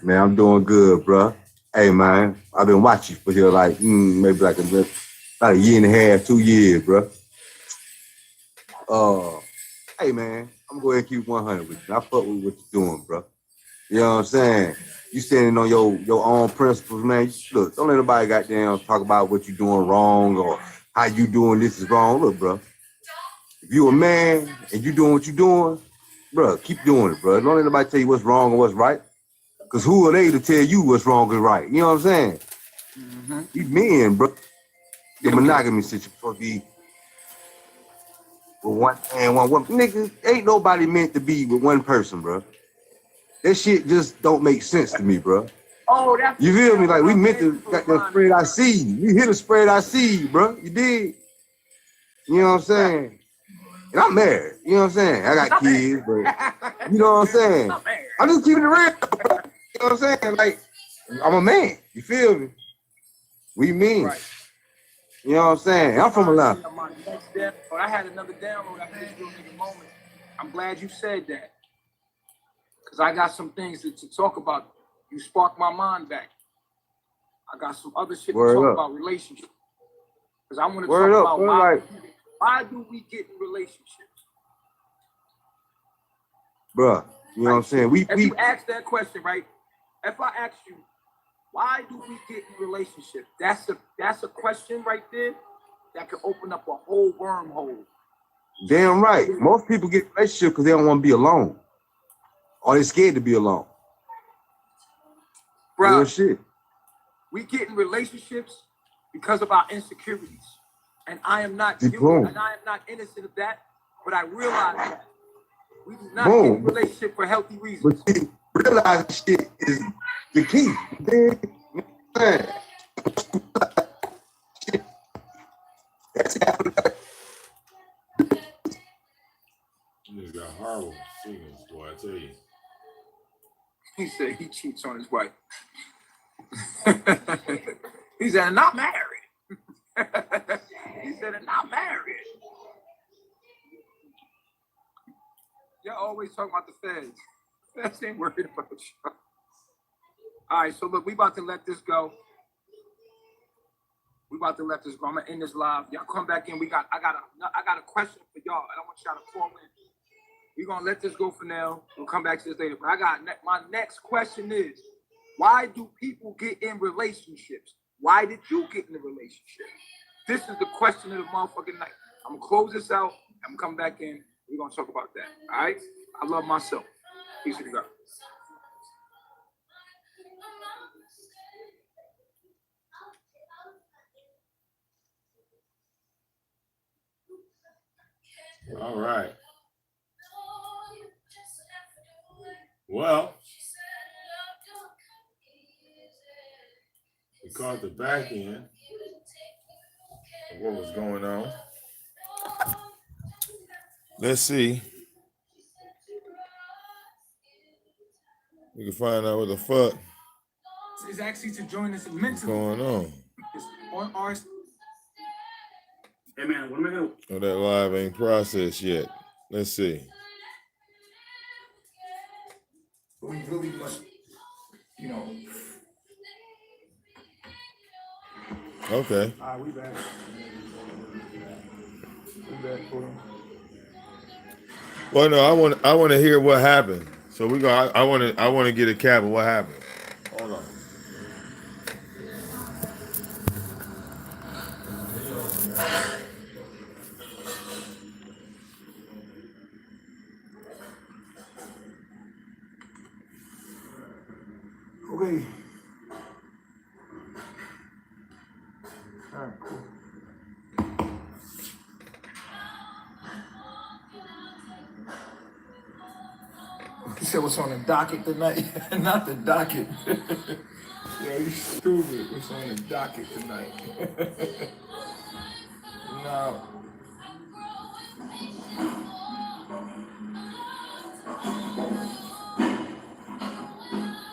Man, I'm doing good, bro. Hey, man, I've been watching for here like maybe like about a year and a half, 2 years, bro. Hey, man, I'm gonna go ahead and keep 100 with you. I fuck with what you're doing, bro. You know what I'm saying? You standing on your own principles, man. Look, don't let nobody goddamn talk about what you're doing wrong or how you doing this is wrong. Look, bro, If you a man and you doing what you doing, bro, keep doing it, bro. Don't let nobody tell you what's wrong and what's right. Cause who are they to tell you what's wrong and right? You know what I'm saying? Mm-hmm. You men, bro. The monogamy situation supposed to be with one man, one woman. Nigga, ain't nobody meant to be with one person, bro. That shit just don't make sense to me, bro. Oh, that's You feel me? Like we meant to got to spread our seed. We here to spread our seed, bro. You dig? You know what I'm saying? And I'm married. You know what I'm saying? I got kids, but you know what I'm saying? I'm just keeping it real. You know what I'm saying? Like, I'm a man. You feel me? We mean. Right. You know what I'm saying? I'm from Atlanta. I had another download after this real nigga moment. I'm glad you said that. Because I got some things to talk about. You sparked my mind back. I got some other shit to talk about relationships. Because I want to talk about why do we get in relationships? Bruh, you know what I'm saying? If you ask that question, right? If I ask you, why do we get in relationships? That's a question right there that could open up a whole wormhole. Damn right. Most people get in relationships because they don't want to be alone. Or they're scared to be alone. Bruh, real shit. We get in relationships because of our insecurities. And I am not guilty, and I am not innocent of that, but I realize that we do not get in a relationship for healthy reasons. But realize shit is the key. You got horrible signals, boy, I tell you. He said he cheats on his wife. He said, not married. He said, not married. Y'all always talking about the feds. Feds ain't worried about you. All right, so look, we about to let this go. We about to let this go. I'm gonna end this live. Y'all come back in. I got a question for y'all. I don't want y'all to call in. We're gonna let this go for now. We'll come back to this later. But my next question is, why do people get in relationships? Why did you get in a relationship? This is the question of the motherfucking night. I'm gonna close this out. I'm gonna come back in. We're gonna talk about that. All right? I love myself. Peace to God. All right. Well, we caught the back end of what was going on. Let's see. We can find out what the fuck It's actually to join us mentally. What's going on. It's on our. Hey man, what am I doing? Oh, that live ain't processed yet. Let's see. We really must, Okay. All right, we back. We back for him. Well, no, I want to hear what happened. So we go. I want to get a cap of what happened. Hold on. Okay. All right, cool. You said what's on the docket tonight? Not the docket. Yeah, you stupid. What's on the docket tonight? No.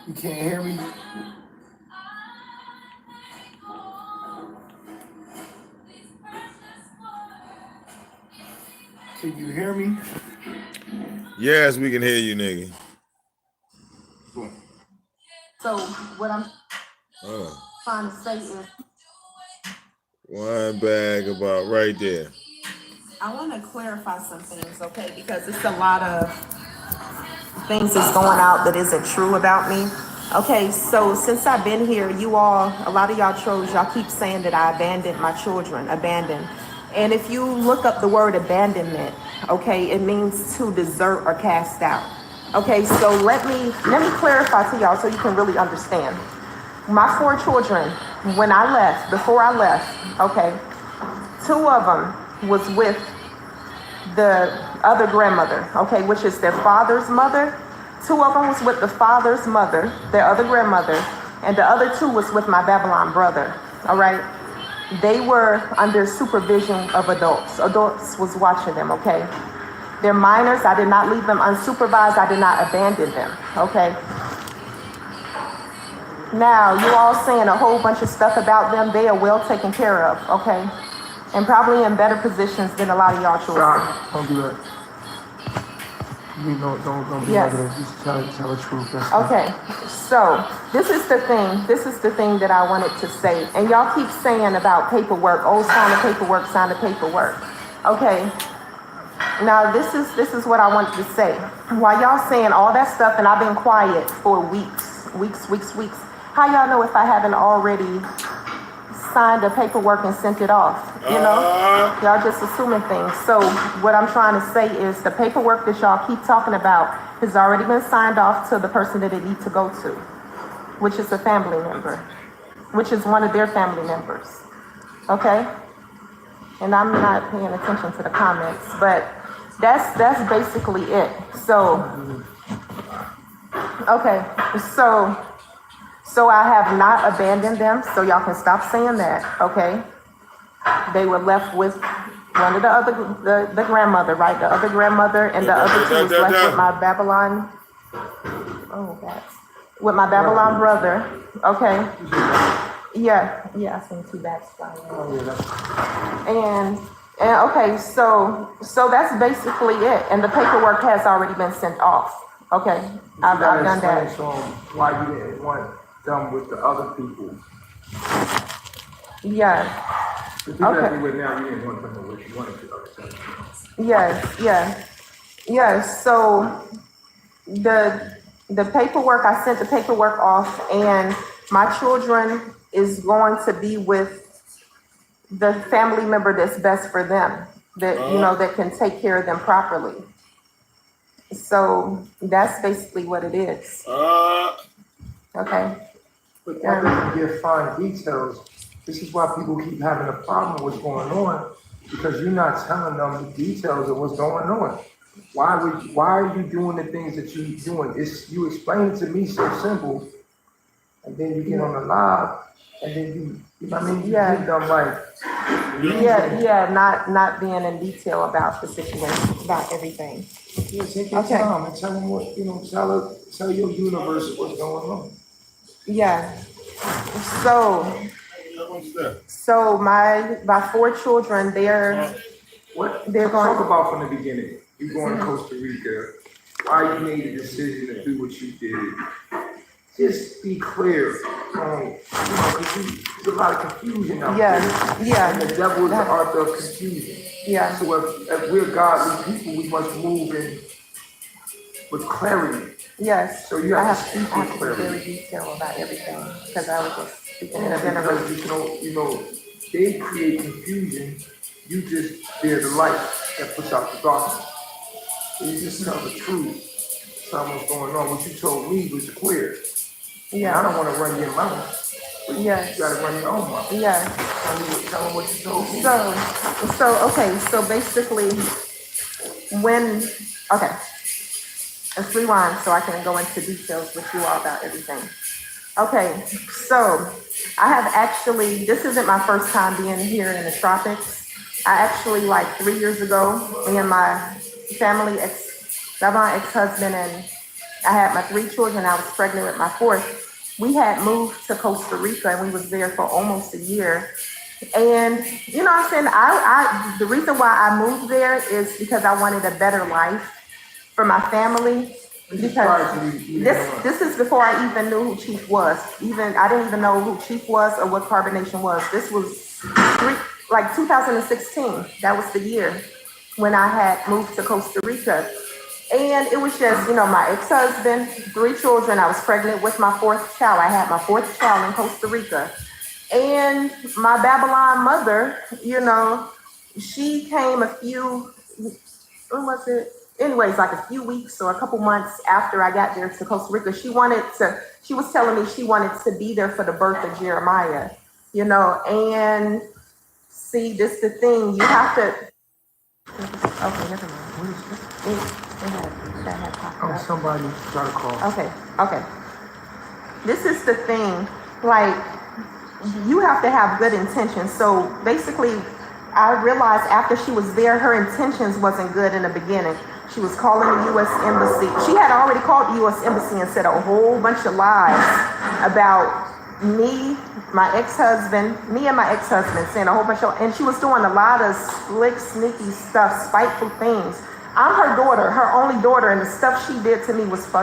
You can't hear me? Can you hear me? Yes, we can hear you, nigga. So what I'm trying to say is, one bag about right there. I want to clarify some things, okay? Because it's a lot of things that's going out that isn't true about me. Okay, so since I've been here, a lot of y'all trolls, y'all keep saying that I abandoned my children, And if you look up the word abandonment, okay, it means to desert or cast out. Okay, so let me clarify to y'all so you can really understand. My 4 children, when I left, before I left, okay, 2 of them was with the other grandmother, okay, which is their father's mother. 2 of them was with the father's mother, their other grandmother, and the other 2 was with my Babylon brother, all right? They were under supervision of adults. Adults was watching them, okay? They're minors. I did not leave them unsupervised. I did not abandon them, okay? Now, you all saying a whole bunch of stuff about them. They are well taken care of, okay? And probably in better positions than a lot of y'all children. Don't do that. You don't be Yes. negative. Just tell the truth. That's Okay, so this is the thing. This is the thing that I wanted to say. And y'all keep saying about paperwork. Oh, sign the paperwork, sign the paperwork. Okay. Now this is what I wanted to say. While y'all saying all that stuff, and I've been quiet for weeks. How y'all know if I haven't already signed the paperwork and sent it off? You know, y'all just assuming things. So what I'm trying to say is the paperwork that y'all keep talking about has already been signed off to the person that it needs to go to, which is a family member, which is one of their family members. Okay? And I'm not paying attention to the comments, but that's basically it. So, okay, so I have not abandoned them, so y'all can stop saying that, okay? They were left with one of the grandmother, right? The other grandmother, and the other 2 was left with my Babylon, with my Babylon brother, okay? Yeah, I seen 2 bats flying. And okay, so that's basically it. And the paperwork has already been sent off. Okay, I've done that. So why you didn't want them with the other people? Yeah. The people that Okay. you with now, you didn't want them with. You wanted the other people. Yes. So the paperwork, I sent the paperwork off, and my children is going to be with the family member that's best for them, that that can take care of them properly. So that's basically what it is. Okay. But that doesn't give fine details. This is why people keep having a problem with what's going on, because you're not telling them the details of what's going on. Why are you doing the things that you're doing? You explain it to me so simple, and then you get on the live, and then you know what I mean? You give them like. Not being in detail about the situation, about everything. Yeah, take your time and tell them what, tell your universe what's going on. Yeah. So my 4 children, they're going. Talk about from the beginning. You going to Costa Rica, why you made a decision to do what you did. Just be clear. There's a lot of confusion out there. Yeah. And the devil is the author of confusion. Yeah. So if we're godly people, we must move in with clarity. Yes. So you have to speak I with have to be clarity. very detailed about everything, because I was just speaking in a Because they create confusion. You just bear the light that puts out the darkness. You just tell the truth. Tell what's going on. What you told me was clear. Yeah. And I don't want to run your mouth. But you gotta run your own mouth. Yeah. Tell them what you told me. So basically, let's rewind so I can go into details with you all about everything. Okay, so I have actually, this isn't my first time being here in the tropics. I actually, like 3 years ago, me and my family, my ex-husband, and I had my 3 children. I was pregnant with my 4th. We had moved to Costa Rica, and we was there for almost a year. And you know what I'm saying? The reason why I moved there is because I wanted a better life for my family. Because this is before I even knew who Chief was. I didn't even know who Chief was or what carbonation was. This was 2016. That was the year when I had moved to Costa Rica. And it was just, my ex-husband, 3 children. I was pregnant with my 4th child. I had my 4th child in Costa Rica. And my Babylon mother, she came when was it? Anyways, like a few weeks or a couple months after I got there to Costa Rica. She was telling me she wanted to be there for the birth of Jeremiah, and see, this the thing, you have to, okay, never mind. That had popped up. Somebody got a call. Okay. This is the thing, like, you have to have good intentions. So basically, I realized after she was there, her intentions wasn't good in the beginning. She was calling the U.S. Embassy. She had already called the U.S. Embassy and said a whole bunch of lies about me and my ex-husband, saying a whole bunch of, and she was doing a lot of slick, sneaky stuff, spiteful things. I'm her daughter, her only daughter, and the stuff she did to me was so,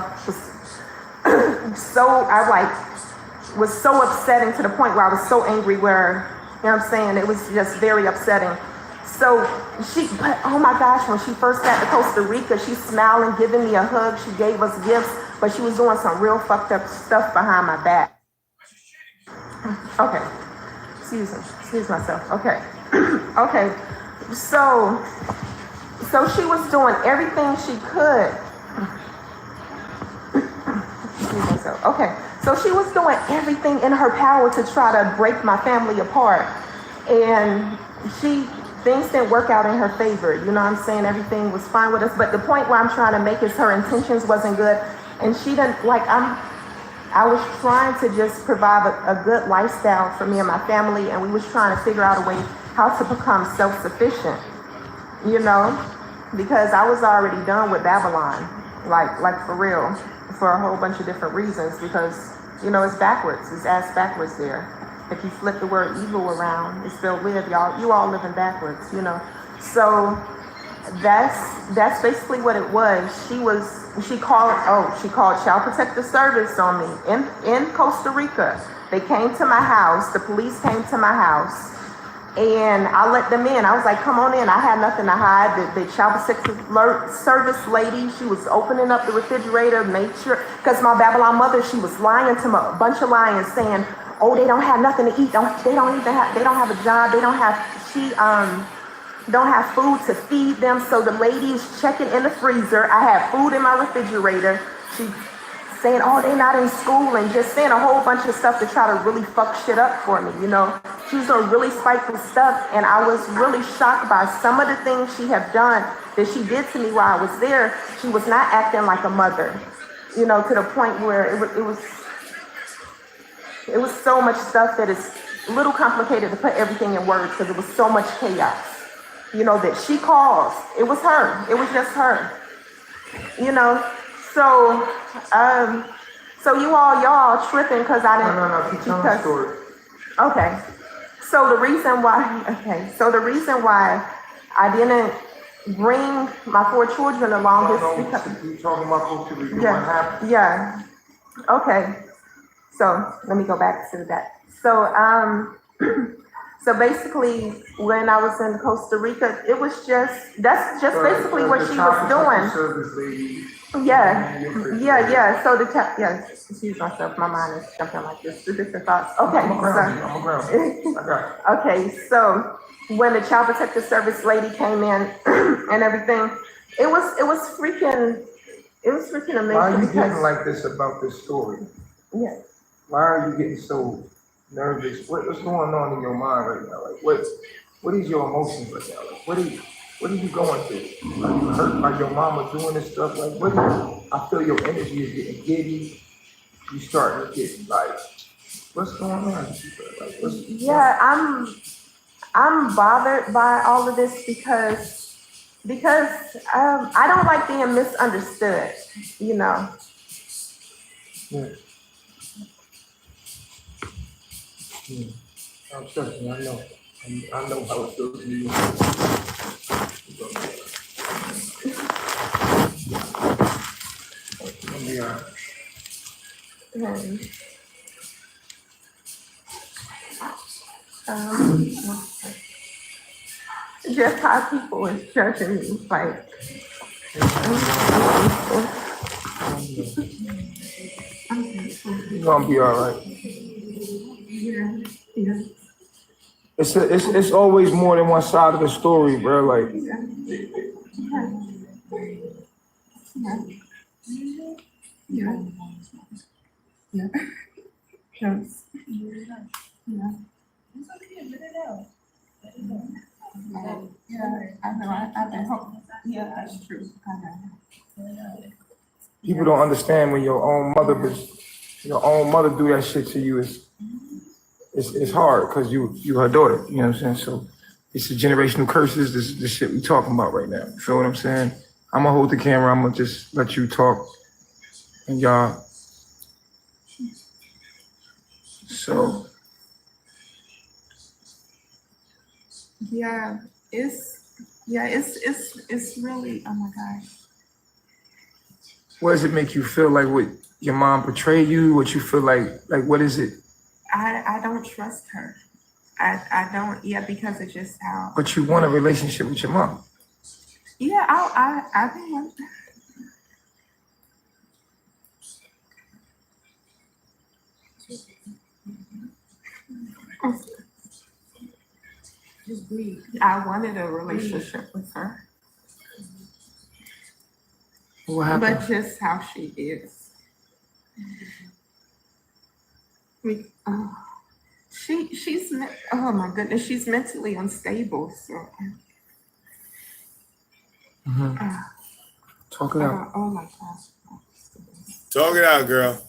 was so upsetting to the point where I was so angry where, it was just very upsetting. So but oh my gosh, when she first got to Costa Rica, she's smiling, giving me a hug, she gave us gifts, but she was doing some real fucked up stuff behind my back. Okay, excuse myself, okay. Okay, so she was doing everything she could. Excuse myself, okay. So she was doing everything in her power to try to break my family apart. And things didn't work out in her favor. Everything was fine with us. But the point where I'm trying to make is her intentions wasn't good. And she didn't, I was trying to just provide a good lifestyle for me and my family. And we was trying to figure out a way how to become self-sufficient, because I was already done with Babylon, like for real, for a whole bunch of different reasons, because, it's backwards, it's ass backwards there. If you flip the word evil around, it's spelled with, you all living backwards, So that's basically what it was. She called Child Protective Service on me in Costa Rica. They came to my house, the police came to my house, and I let them in. I was like, come on in, I had nothing to hide. The Child Protective Service lady, she was opening up the refrigerator, made sure, because my Babylon mother, she was lying to me, a bunch of lying, saying, oh, they don't have nothing to eat. They don't have a job. They don't have food to feed them. So the lady's checking in the freezer. I had food in my refrigerator. She saying, oh, they're not in school, and just saying a whole bunch of stuff to try to really fuck shit up for me, She was doing really spiteful stuff, and I was really shocked by some of the things she had done that she did to me while I was there. She was not acting like a mother, to the point where it was so much stuff that is a little complicated to put everything in words, because it was so much chaos, that she caused. It was her. It was just her, So y'all tripping because I didn't. No, keep telling the story. Okay. So the reason why I didn't bring my 4 children along is because you talking about Costa Rica. What happened? Yeah. Okay. So let me go back to that. So so basically, when I was in Costa Rica, it was that's basically what she was doing. Yeah. So excuse myself, my mind is jumping like this, the different thoughts. Okay. I'm around you. I got it. Okay, so when the Child Protective Service lady came in and everything, it was freaking amazing. Why are you getting like this about this story? Yeah. Why are you getting so nervous? What's going on in your mind right now? Like what is your emotions right now? Like what are you going through? Are you hurt by your mama doing this stuff? Like I feel your energy is getting giddy. You starting to get like, what's going on? Like, I'm bothered by all of this because I don't like being misunderstood, Yeah. I'm trust me, I know how it feels to you. Just how people is judging me, like. You're gonna be all right. Yeah. It's always more than one side of the story, bro. Like, people don't understand when your own mother do that shit to you. It's hard because you her daughter. You know what I'm saying? So it's the generational curses. This is the shit we talking about right now. You feel what I'm saying? I'm gonna hold the camera. I'm gonna just let you talk, and y'all. So Yeah, it's really, oh my gosh. what does it make you feel like? What your mom portrayed you? What you feel like? Like what is it? I don't trust her. I don't, yeah, because of just how. But you want a relationship with your mom. Yeah, I think. I wanted a relationship with her. What happened? But just how she is. She's oh my goodness, she's mentally unstable. So. Talk it out. Oh my gosh. Talk it out, girl.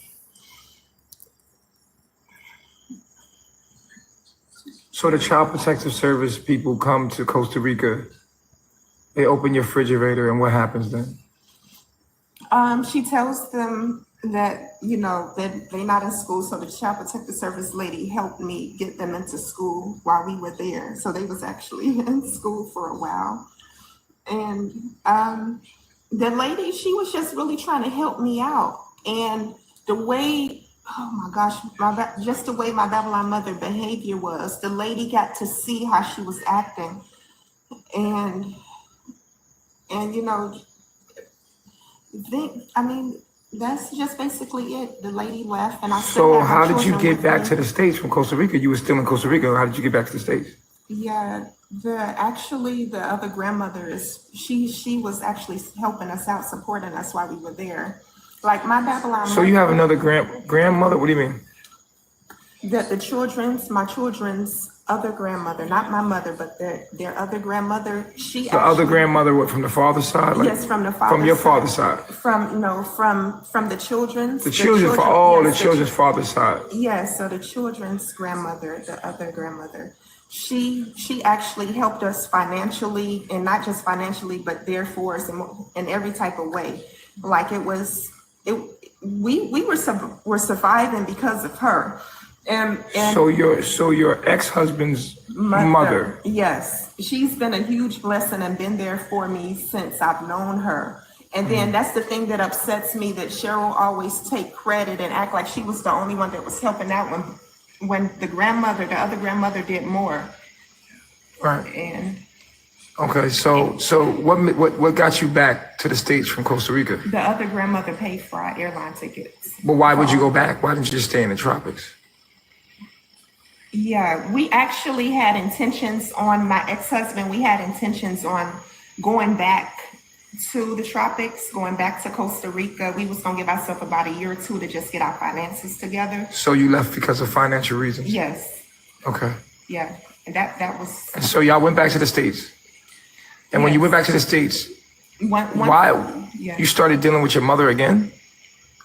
So the Child Protective Service people come to Costa Rica. They open your refrigerator, and what happens then? She tells them that, that they're not in school. So the Child Protective Service lady helped me get them into school while we were there. So they was actually in school for a while. And the lady, she was just really trying to help me out. And the way, oh my gosh, just the way my Babylon mother behavior was, the lady got to see how she was acting. And that's just basically it. The lady left, and I still So have my how did you children get with back me. to the States from Costa Rica? You were still in Costa Rica. How did you get back to the States? Yeah, the other grandmother she was actually helping us out, supporting us while we were there. Like my Babylon. So you have another grandmother? What do you mean? My children's other grandmother, not my mother, but their other grandmother. Other grandmother, what, from the father's side? Yes, from the father's From your father's side. From the children's. The children's father's side. Yes, so the children's grandmother, the other grandmother, she actually helped us financially, and not just financially, but there for us in every type of way. Like we were surviving because of her. And so your ex-husband's mother. Yes, she's been a huge blessing and been there for me since I've known her. And then that's the thing that upsets me, that Cheryl always take credit and act like she was the only one that was helping out when the other grandmother did more. Right. And okay, so what got you back to the States from Costa Rica? the other grandmother paid for our airline tickets. But why would you go back? Why didn't you just stay in the tropics? Yeah, we actually had intentions on my ex-husband. We had intentions on going back to the tropics, going back to Costa Rica. We was gonna give ourselves about a year or two to just get our finances together. So you left because of financial reasons? Yes. Okay. Yeah, and that was. And so y'all went back to the States. And when you went back to the States, why you started dealing with your mother again?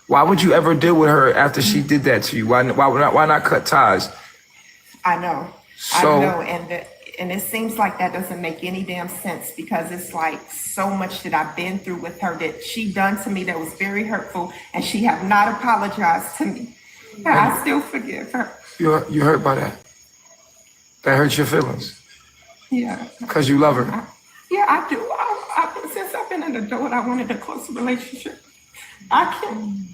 Why would you ever deal with her after she did that to you? Why not cut ties? I know, and it seems like that doesn't make any damn sense, because it's like so much that I've been through with her that she done to me that was very hurtful, and she have not apologized to me. I still forgive her. You hurt by that? That hurts your feelings? Yeah. Because you love her? Yeah, I do. Since I've been an adult, I wanted a close relationship. I can't.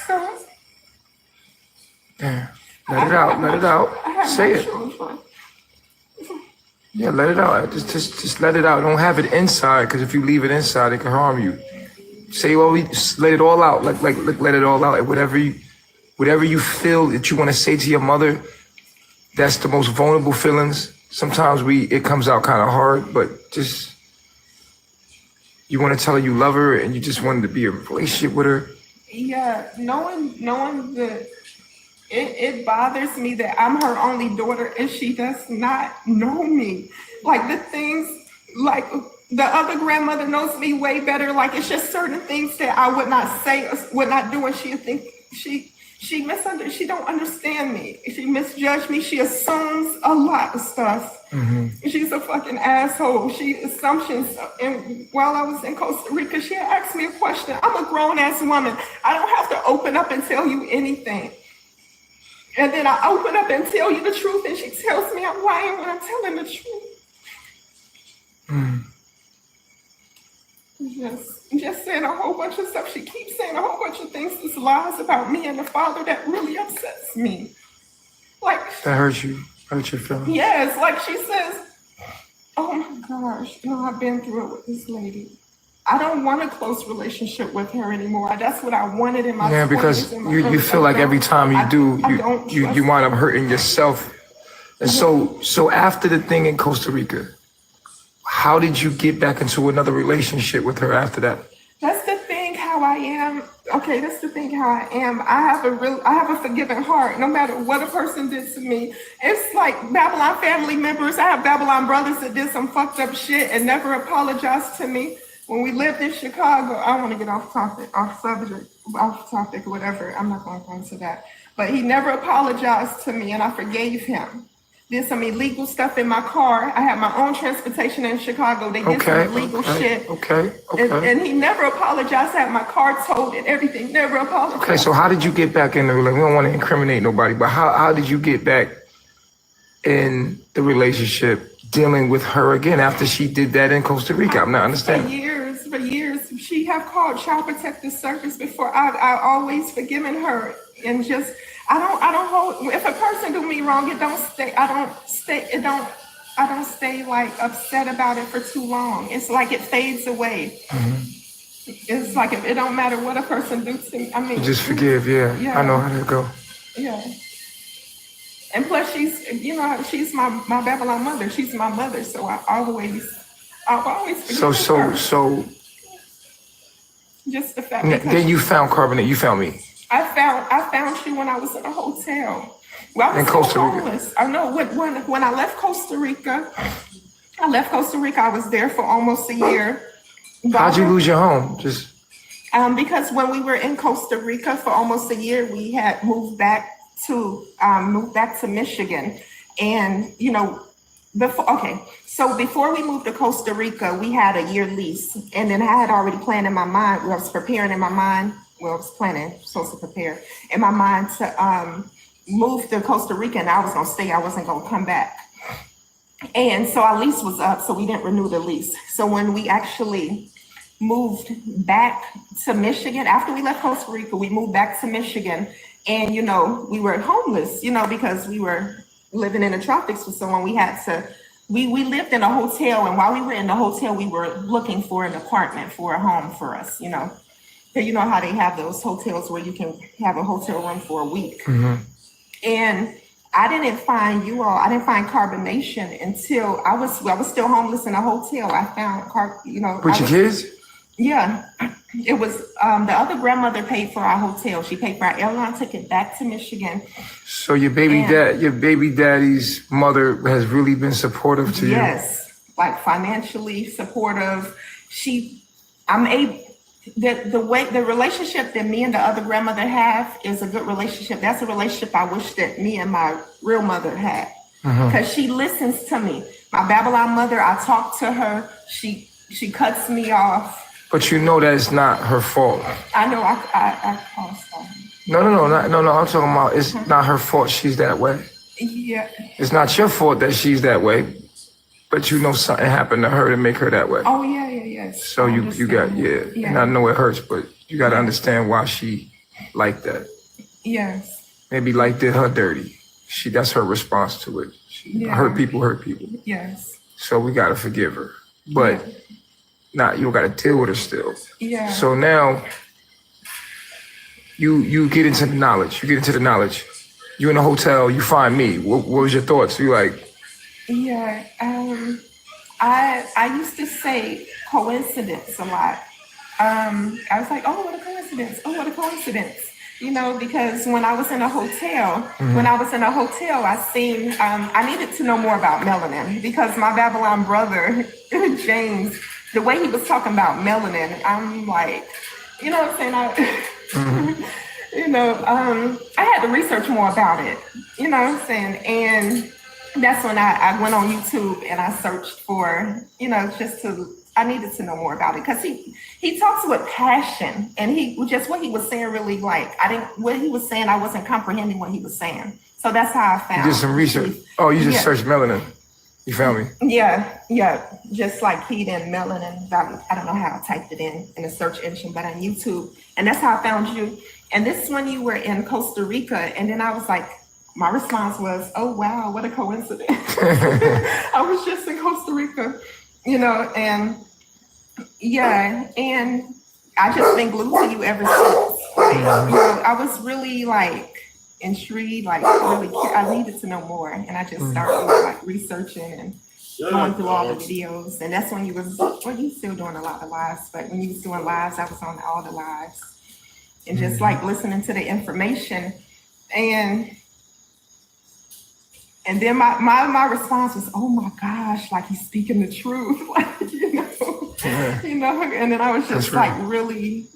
So. Yeah. Let it out. Say it. Yeah, let it out. Just let it out. Don't have it inside, because if you leave it inside, it can harm you. Say, well, just let it all out. Like let it all out. Whatever whatever you feel that you want to say to your mother, that's the most vulnerable feelings. Sometimes it comes out kind of hard, but just, you want to tell her you love her and you just wanted to be in a relationship with her. Yeah, knowing that it bothers me that I'm her only daughter and she does not know me. Like the things, like the other grandmother knows me way better. Like it's just certain things that I would not say, would not do, and she think she misunderstood. She don't understand me. She misjudged me. She assumes a lot of stuff. Mm-hmm. She's a fucking asshole. She assumptions. And while I was in Costa Rica, she had asked me a question. I'm a grown ass woman. I don't have to open up and tell you anything. And then I open up and tell you the truth, and she tells me I'm lying when I'm telling the truth. Just saying a whole bunch of stuff. She keeps saying a whole bunch of things, these lies about me and the father that really upsets me. Like that hurts you, hurts your feelings. Yes, like she says, oh my gosh, I've been through it with this lady. I don't want a close relationship with her anymore. That's what I wanted in my 20s, because you feel like every time you do, you wind up hurting yourself. And so after the thing in Costa Rica, how did you get back into another relationship with her after that? That's the thing, how I am. Okay, that's the thing, how I am. I have a forgiving heart, no matter what a person did to me. It's like Babylon family members. I have Babylon brothers that did some fucked up shit and never apologized to me. When we lived in Chicago, I want to get off topic, or whatever. I'm not going to go into that. But he never apologized to me, and I forgave him. Did some illegal stuff in my car. I had my own transportation in Chicago. They did some illegal shit. And he never apologized. I had my car towed and everything. Never apologized. Okay, so how did you get back in the relationship? We don't want to incriminate nobody, but how did you get back in the relationship dealing with her again after she did that in Costa Rica? I'm not understanding. For years, she have called Child Protective Service before. I always forgiven her, and just I don't hold. If a person do me wrong, I don't stay like upset about it for too long. It's like it fades away. Mm-hmm. It's like it don't matter what a person do to me. I mean, you just forgive. Yeah, I know how to go. Yeah. And plus, she's my Babylon mother. She's my mother, so I've always forgiven her. So. Just the fact. Then you found Carbonate. You found me. I found you when I was in a hotel. Well, I was in Costa Rica. Homeless. I know when I left Costa Rica. I was there for almost a year. How'd you lose your home? Just because when we were in Costa Rica for almost a year, we had moved back to Michigan, and So before we moved to Costa Rica, we had a year lease, and then I had already planned in my mind. I was preparing in my mind. Well, I was planning, supposed to prepare in my mind to move to Costa Rica, and I was gonna stay. I wasn't gonna come back. And so our lease was up, so we didn't renew the lease. So when we actually moved back to Michigan, after we left Costa Rica, we moved back to Michigan, and we were homeless, because we were living in the tropics for so long. We had to. We lived in a hotel, and while we were in the hotel, we were looking for an apartment, for a home for us, So you know how they have those hotels where you can have a hotel room for a week. Mm-hmm. And I didn't find Carbonation until I was still homeless in a hotel. I found With your kids? Yeah. It was the other grandmother paid for our hotel. She paid for our airline ticket back to Michigan. So your baby daddy's mother has really been supportive to you? Yes, like financially supportive. The relationship that me and the other grandmother have is a good relationship. That's a relationship I wish that me and my real mother had, because she listens to me. My Babylon mother, I talk to her. She cuts me off. But that it's not her fault. I know. I caused that. No. I'm talking about it's not her fault. She's that way. Yeah. It's not your fault that she's that way, but something happened to her to make her that way. Oh yeah. So you got and I know it hurts, but you got to understand why she like that. Yes. Maybe life did her dirty. That's her response to it. Hurt people. Yes. So we got to forgive her, but you got to deal with her still. Yeah. So now you get into the knowledge. You in a hotel, you find me. What was your thoughts? You like? Yeah, I used to say coincidence a lot. I was like, oh, what a coincidence! Oh, what a coincidence! You know, because when I was in a hotel, I seen, I needed to know more about melanin because my Babylon brother, James, the way he was talking about melanin, I'm like, you know what I'm saying? I had to research more about it, you know what I'm saying? And that's when I went on YouTube and I searched for, I needed to know more about it because he talks with passion and what he was saying really what he was saying, I wasn't comprehending what he was saying. So that's how I found. You did some research. Oh, you just searched melanin. You found me? Yeah. Just like heat and melanin. I don't know how I typed it in a search engine, but on YouTube. And that's how I found you. And this is when you were in Costa Rica. And then I was like, my response was, oh, wow, what a coincidence. I was just in Costa Rica, and I just been glued to you ever since. I was really intrigued, I needed to know more. And I just started researching and going through all the videos. And that's when you still doing a lot of lives, but when you was doing lives, I was on all the lives and just listening to the information. And then my response was, oh my gosh, he's speaking the truth, and then I was just really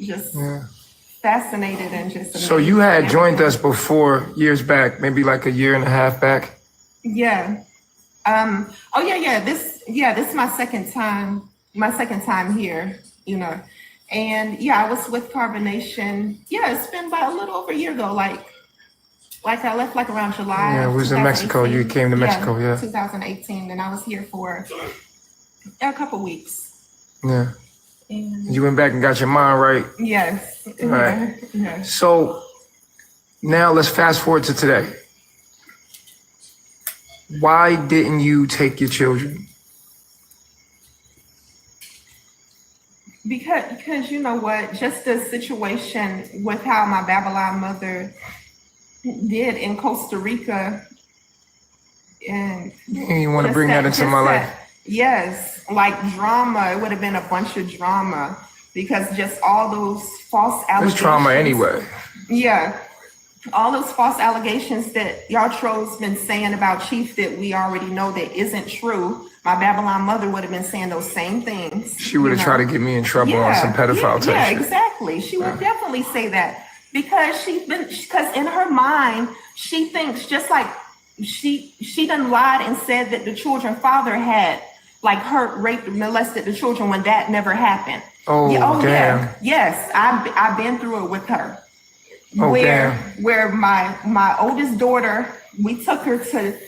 fascinated and just amazed. So you had joined us before years back, maybe like a year and a half back? Yeah. This is my second time here, and I was with Carbonation. It's been about a little over a year ago, I left around July. Yeah, it was in Mexico. You came to Mexico, 2018, and I was here for a couple weeks. Yeah. And you went back and got your mind right. Yes. Right. Yeah. So now let's fast forward to today. Why didn't you take your children? Because you know what, just the situation with how my Babylon mother did in Costa Rica, and you want to bring that into my life? Yes, drama. It would have been a bunch of drama because just all those false allegations. There's trauma anyway. Yeah, all those false allegations that y'all trolls been saying about Chief that we already know that isn't true. My Babylon mother would have been saying those same things. She would have tried to get me in trouble on some pedophile type Yeah, shit. exactly. She would definitely say that. Because in her mind, she thinks just like she done lied and said that the children's father had hurt, raped, molested the children when that never happened. Oh damn. Yeah. Yes, I've been through it with her. Where my oldest daughter, we took her to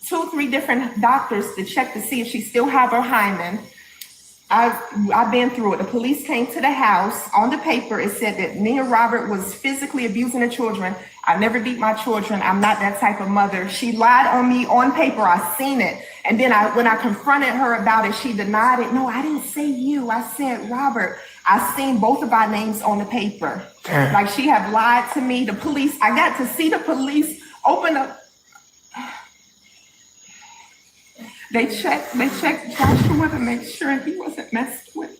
2-3 different doctors to check to see if she still have her hymen. I've been through it. The police came to the house. On the paper, it said that me and Robert was physically abusing the children. I never beat my children. I'm not that type of mother. She lied on me on paper. I seen it. And then when I confronted her about it, she denied it. No, I didn't say you. I said Robert. I seen both of our names on the paper. She have lied to me. The police, I got to see the police open up. They checked Joshua to make sure he wasn't messed with.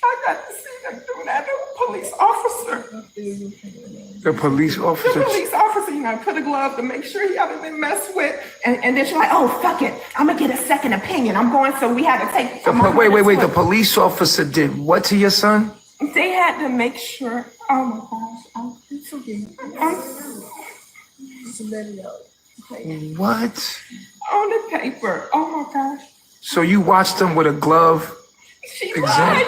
I got to see them do that. The police officer. The police officer? The police officer, put a glove to make sure he hadn't been messed with. And then she's like, oh, fuck it. I'm going to get a second opinion. I'm going, so we had to take... Wait. The police officer did what to your son? They had to make sure... Oh, my gosh. I'm forgetting. What? On the paper. Oh my gosh. So you watched them with a glove? She lied.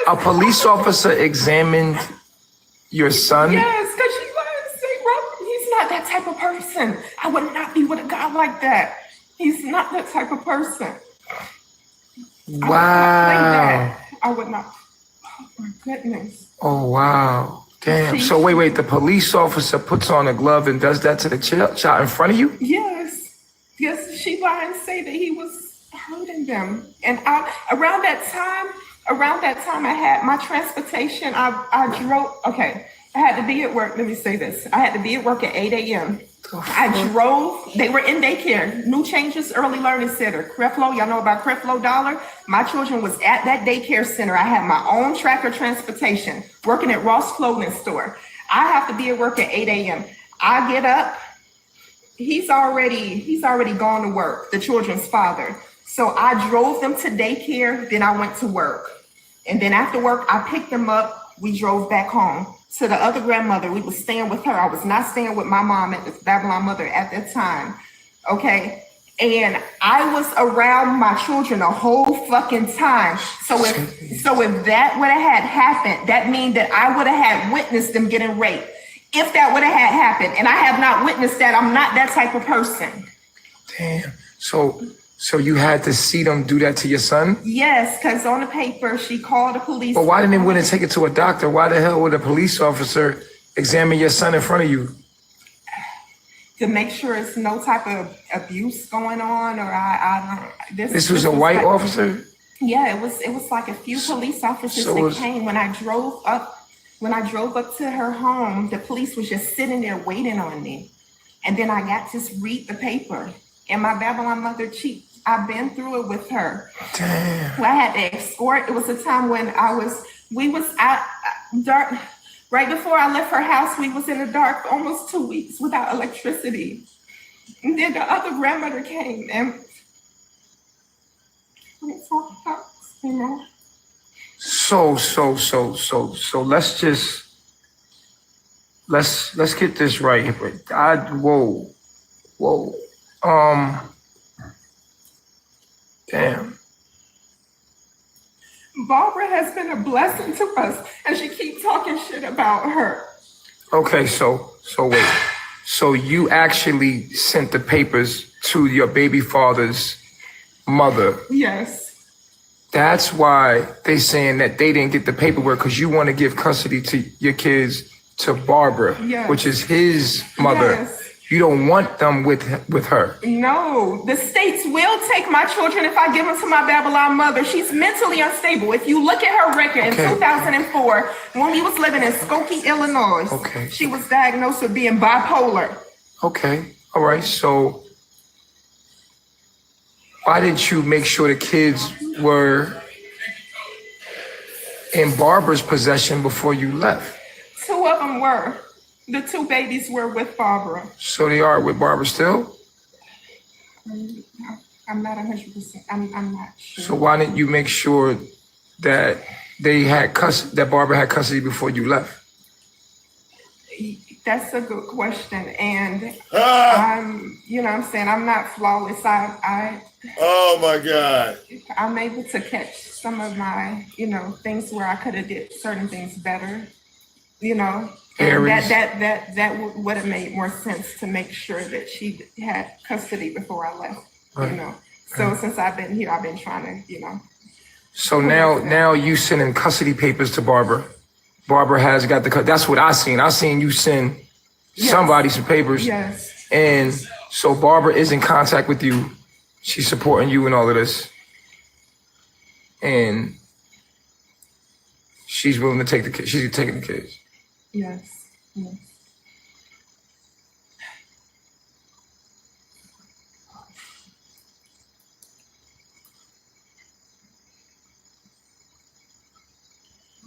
A police officer examined your son? Yes, because she lied and said, Robert, he's not that type of person. I would not be with a guy like that. He's not that type of person. Wow. I would not. Oh my goodness. Oh wow. Damn. So wait, the police officer puts on a glove and does that to the child in front of you? Yes, she lied and say that he was hurting them. And around that time I had my transportation. I drove, okay, I had to be at work. Let me say this. I had to be at work at 8 a.m. I drove. They were in daycare. New Changes Early Learning Center. Creflo, y'all know about Creflo Dollar? My children was at that daycare center. I had my own tracker transportation, working at Ross Clothing Store. I have to be at work at 8 a.m. I get up. He's already gone to work, the children's father. So I drove them to daycare, then I went to work. And then after work, I picked them up. We drove back home to the other grandmother. We was staying with her. I was not staying with my mom at the Babylon mother at that time. Okay. And I was around my children the whole fucking time. So if that would have had happened, that means that I would have had witnessed them getting raped. If that would have had happened, and I have not witnessed that, I'm not that type of person. Damn. So you had to see them do that to your son? Yes, because on the paper, she called the police. But why didn't they want to take it to a doctor? Why the hell would a police officer examine your son in front of you? To make sure it's no type of abuse going on, or I don't. This was a white officer? Yeah, it was like a few police officers that came when I drove up. When I drove up to her home, the police was just sitting there waiting on me, and then I got to read the paper. And my Babylon mother cheat. I've been through it with her. Damn. Well, I had to escort. It was a time when we was out dark. Right before I left her house, we was in the dark almost 2 weeks without electricity. And then the other grandmother came and we talked about, you know. So let's get this right here. Whoa. Damn. Barbara has been a blessing to us, and she keeps talking shit about her. Okay, so wait. So you actually sent the papers to your baby father's mother? Yes. That's why they saying that they didn't get the paperwork, because you want to give custody to your kids to Barbara, yes, which is his mother. Yes. You don't want them with her. No, the states will take my children if I give them to my Babylon mother. She's mentally unstable. If you look at her record in 2004, when we was living in Skokie, Illinois, she was diagnosed with being bipolar. Okay, all right. So why didn't you make sure the kids were in Barbara's possession before you left? 2 of them were. The 2 babies were with Barbara. So they are with Barbara still? I'm not 100%. I'm not sure. So why didn't you make sure that they had that Barbara had custody before you left? That's a good question, and I'm, you know what I'm saying, I'm not flawless. Oh my God. I'm able to catch some of my, you know, things where I could have did certain things better, you know. And that would have made more sense to make sure that she had custody before I left, you know. So since I've been here, I've been trying to, you know. So now you sending custody papers to Barbara. Barbara has got that's what I seen. I seen you send somebody some papers. Yes. And so Barbara is in contact with you. She's supporting you in all of this. And she's willing to take the kids. She's taking the kids. Yes. Yes.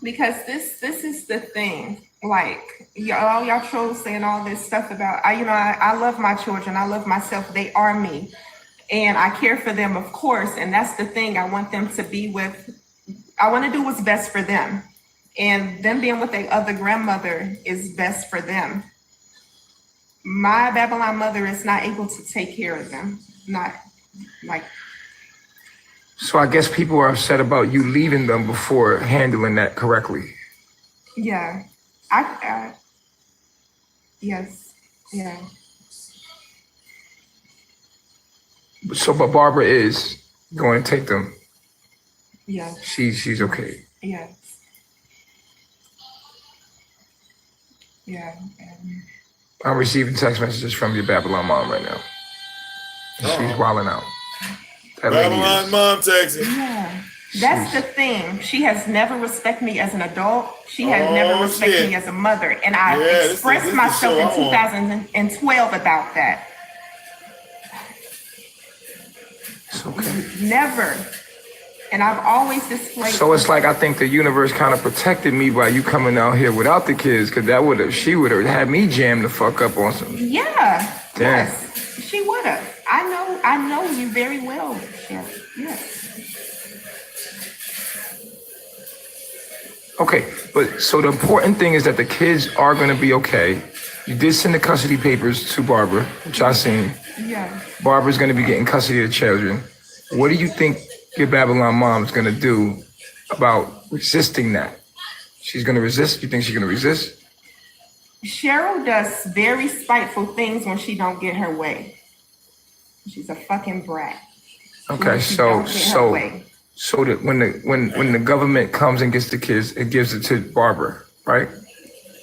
Because this is the thing. Like y'all trolls saying all this stuff about I love my children. I love myself. They are me. And I care for them, of course. And that's the thing. I want them to be with. I want to do what's best for them. And them being with their other grandmother is best for them. My Babylon mother is not able to take care of them. Not like. So I guess people are upset about you leaving them before handling that correctly. Yeah. Yes. Yeah. So, but Barbara is going to take them. Yeah. She's okay. Yes. Yeah. I'm receiving text messages from your Babylon mom right now. She's wilding out. Babylon mom texting. Yeah. That's the thing. She has never respected me as an adult. She has never respected me as a mother. And I expressed myself in 2012 about that. It's okay. Never. And I've always displayed. So it's like I think the universe kind of protected me by you coming out here without the kids, because she would have had me jam the fuck up on some. Yeah. Damn. Yes. She would have. I know you very well, Cheryl. Yes. Okay, but so the important thing is that the kids are going to be okay. You did send the custody papers to Barbara, which I seen. Yeah. Barbara's going to be getting custody of the children. What do you think your Babylon mom is going to do about resisting that? She's going to resist? You think she's going to resist? Cheryl does very spiteful things when she don't get her way. She's a fucking brat. Okay, so that when the government comes and gets the kids, it gives it to Barbara, right?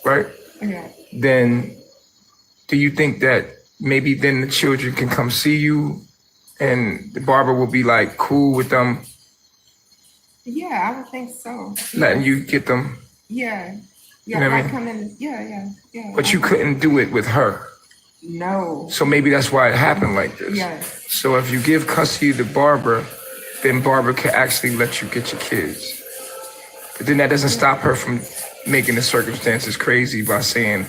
Right? Yeah. Then do you think that maybe then the children can come see you and Barbara will be like cool with them? Yeah, I would think so. Letting you get them? Yeah. You know what I mean? Come in. Yeah. But you couldn't do it with her. No. So maybe that's why it happened like this. Yes. So if you give custody to Barbara, then Barbara can actually let you get your kids. But then that doesn't stop her from making the circumstances crazy by saying,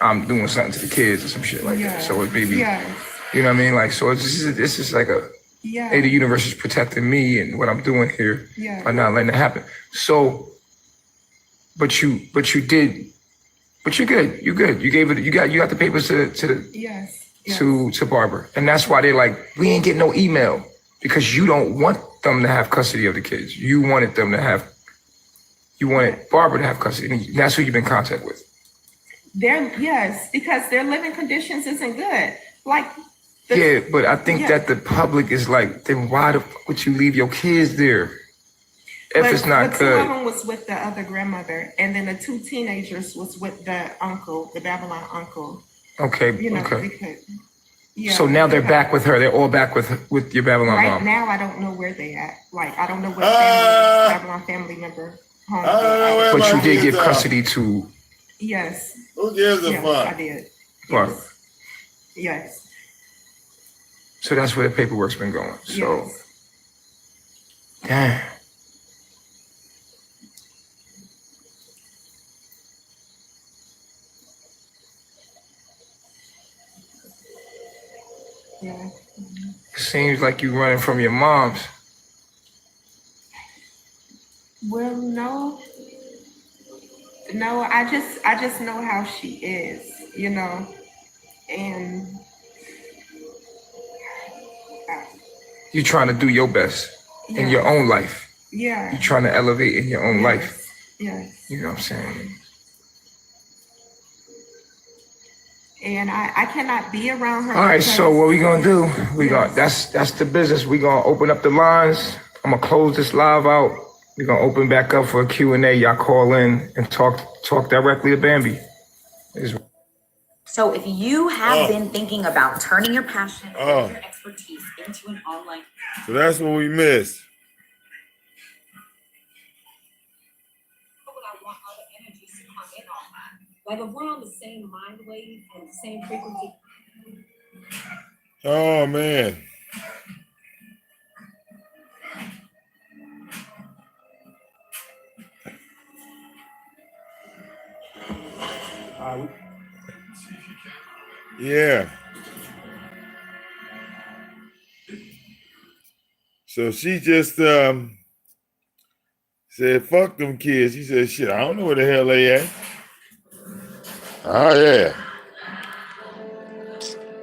I'm doing something to the kids or some shit like that. So it maybe, you know what I mean? Like, so it's just like hey, the universe is protecting me and what I'm doing here by not letting it happen. So, but you're good. You're good. You got the papers to Barbara. And that's why they're like, we ain't getting no email, because you don't want them to have custody of the kids. You wanted Barbara to have custody. And that's who you've been in contact with. Because their living conditions isn't good. Like, but I think that the public is like, then why the fuck would you leave your kids there if it's not good? Two of them was with the other grandmother, and then the two teenagers was with the uncle, the Babylon uncle. Okay. Okay. So now they're back with her. They're all back with your Babylon mom. Right now, I don't know where they at. Like, I don't know what Babylon family member home. But you did give custody to. Yes. Who gives a fuck? I did. Barbara. Yes. So that's where the paperwork's been going. So, damn. Yeah. It seems like you're running from your mom's. Well, no, I just know how she is, and You're trying to do your best in your own life. Yeah. You're trying to elevate in your own life. Yes. You know what I'm saying? And I cannot be around her. All right, so what we gonna do? That's the business. We gonna open up the lines. I'm gonna close this live out. We're gonna open back up for a Q&A. Y'all call in and talk directly to Bambi. So if you have been thinking about turning your passion and your expertise into an online... So that's what we missed. I want other energies to come in on that. Like if we're on the same mind wave and the same frequency. Oh, man. Yeah. So she just said, fuck them kids. She said, shit, I don't know where the hell they at. Oh, yeah.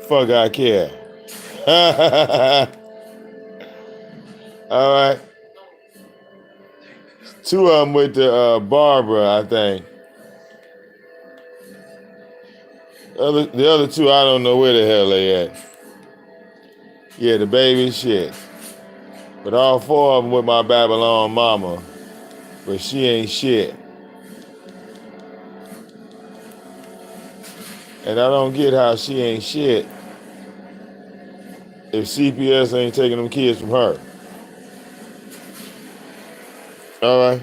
Fuck, I care. All right. Two of them with the Barbara, I think. The other two, I don't know where the hell they at. Yeah, the baby, shit. But all four of them with my Babylon mama. But she ain't shit. And I don't get how she ain't shit if CPS ain't taking them kids from her. All right.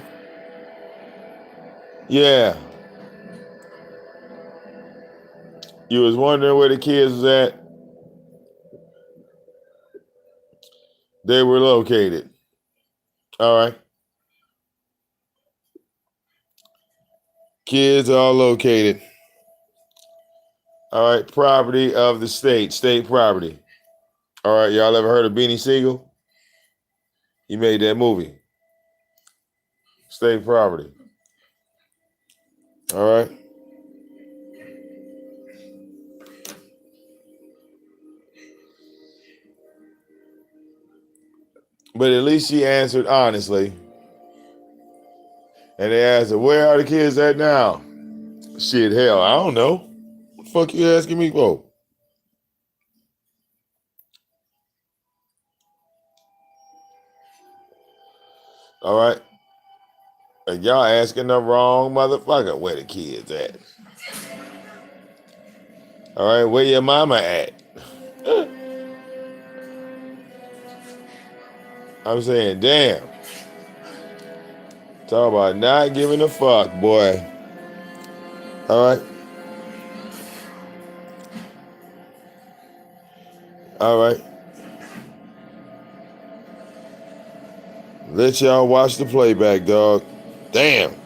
Yeah. You was wondering where the kids was at? They were located. All right. Kids are located. All right. Property of the state. State property. All right. Y'all ever heard of Beanie Siegel? He made that movie. State property. All right. But at least she answered honestly. And they asked her, where are the kids at now? Shit, hell, I don't know. What the fuck you asking me for? All right. And y'all asking the wrong motherfucker where the kids at. All right, where your mama at? I'm saying, damn. Talk about not giving a fuck, boy. All right. All right. Let y'all watch the playback, dog. Damn.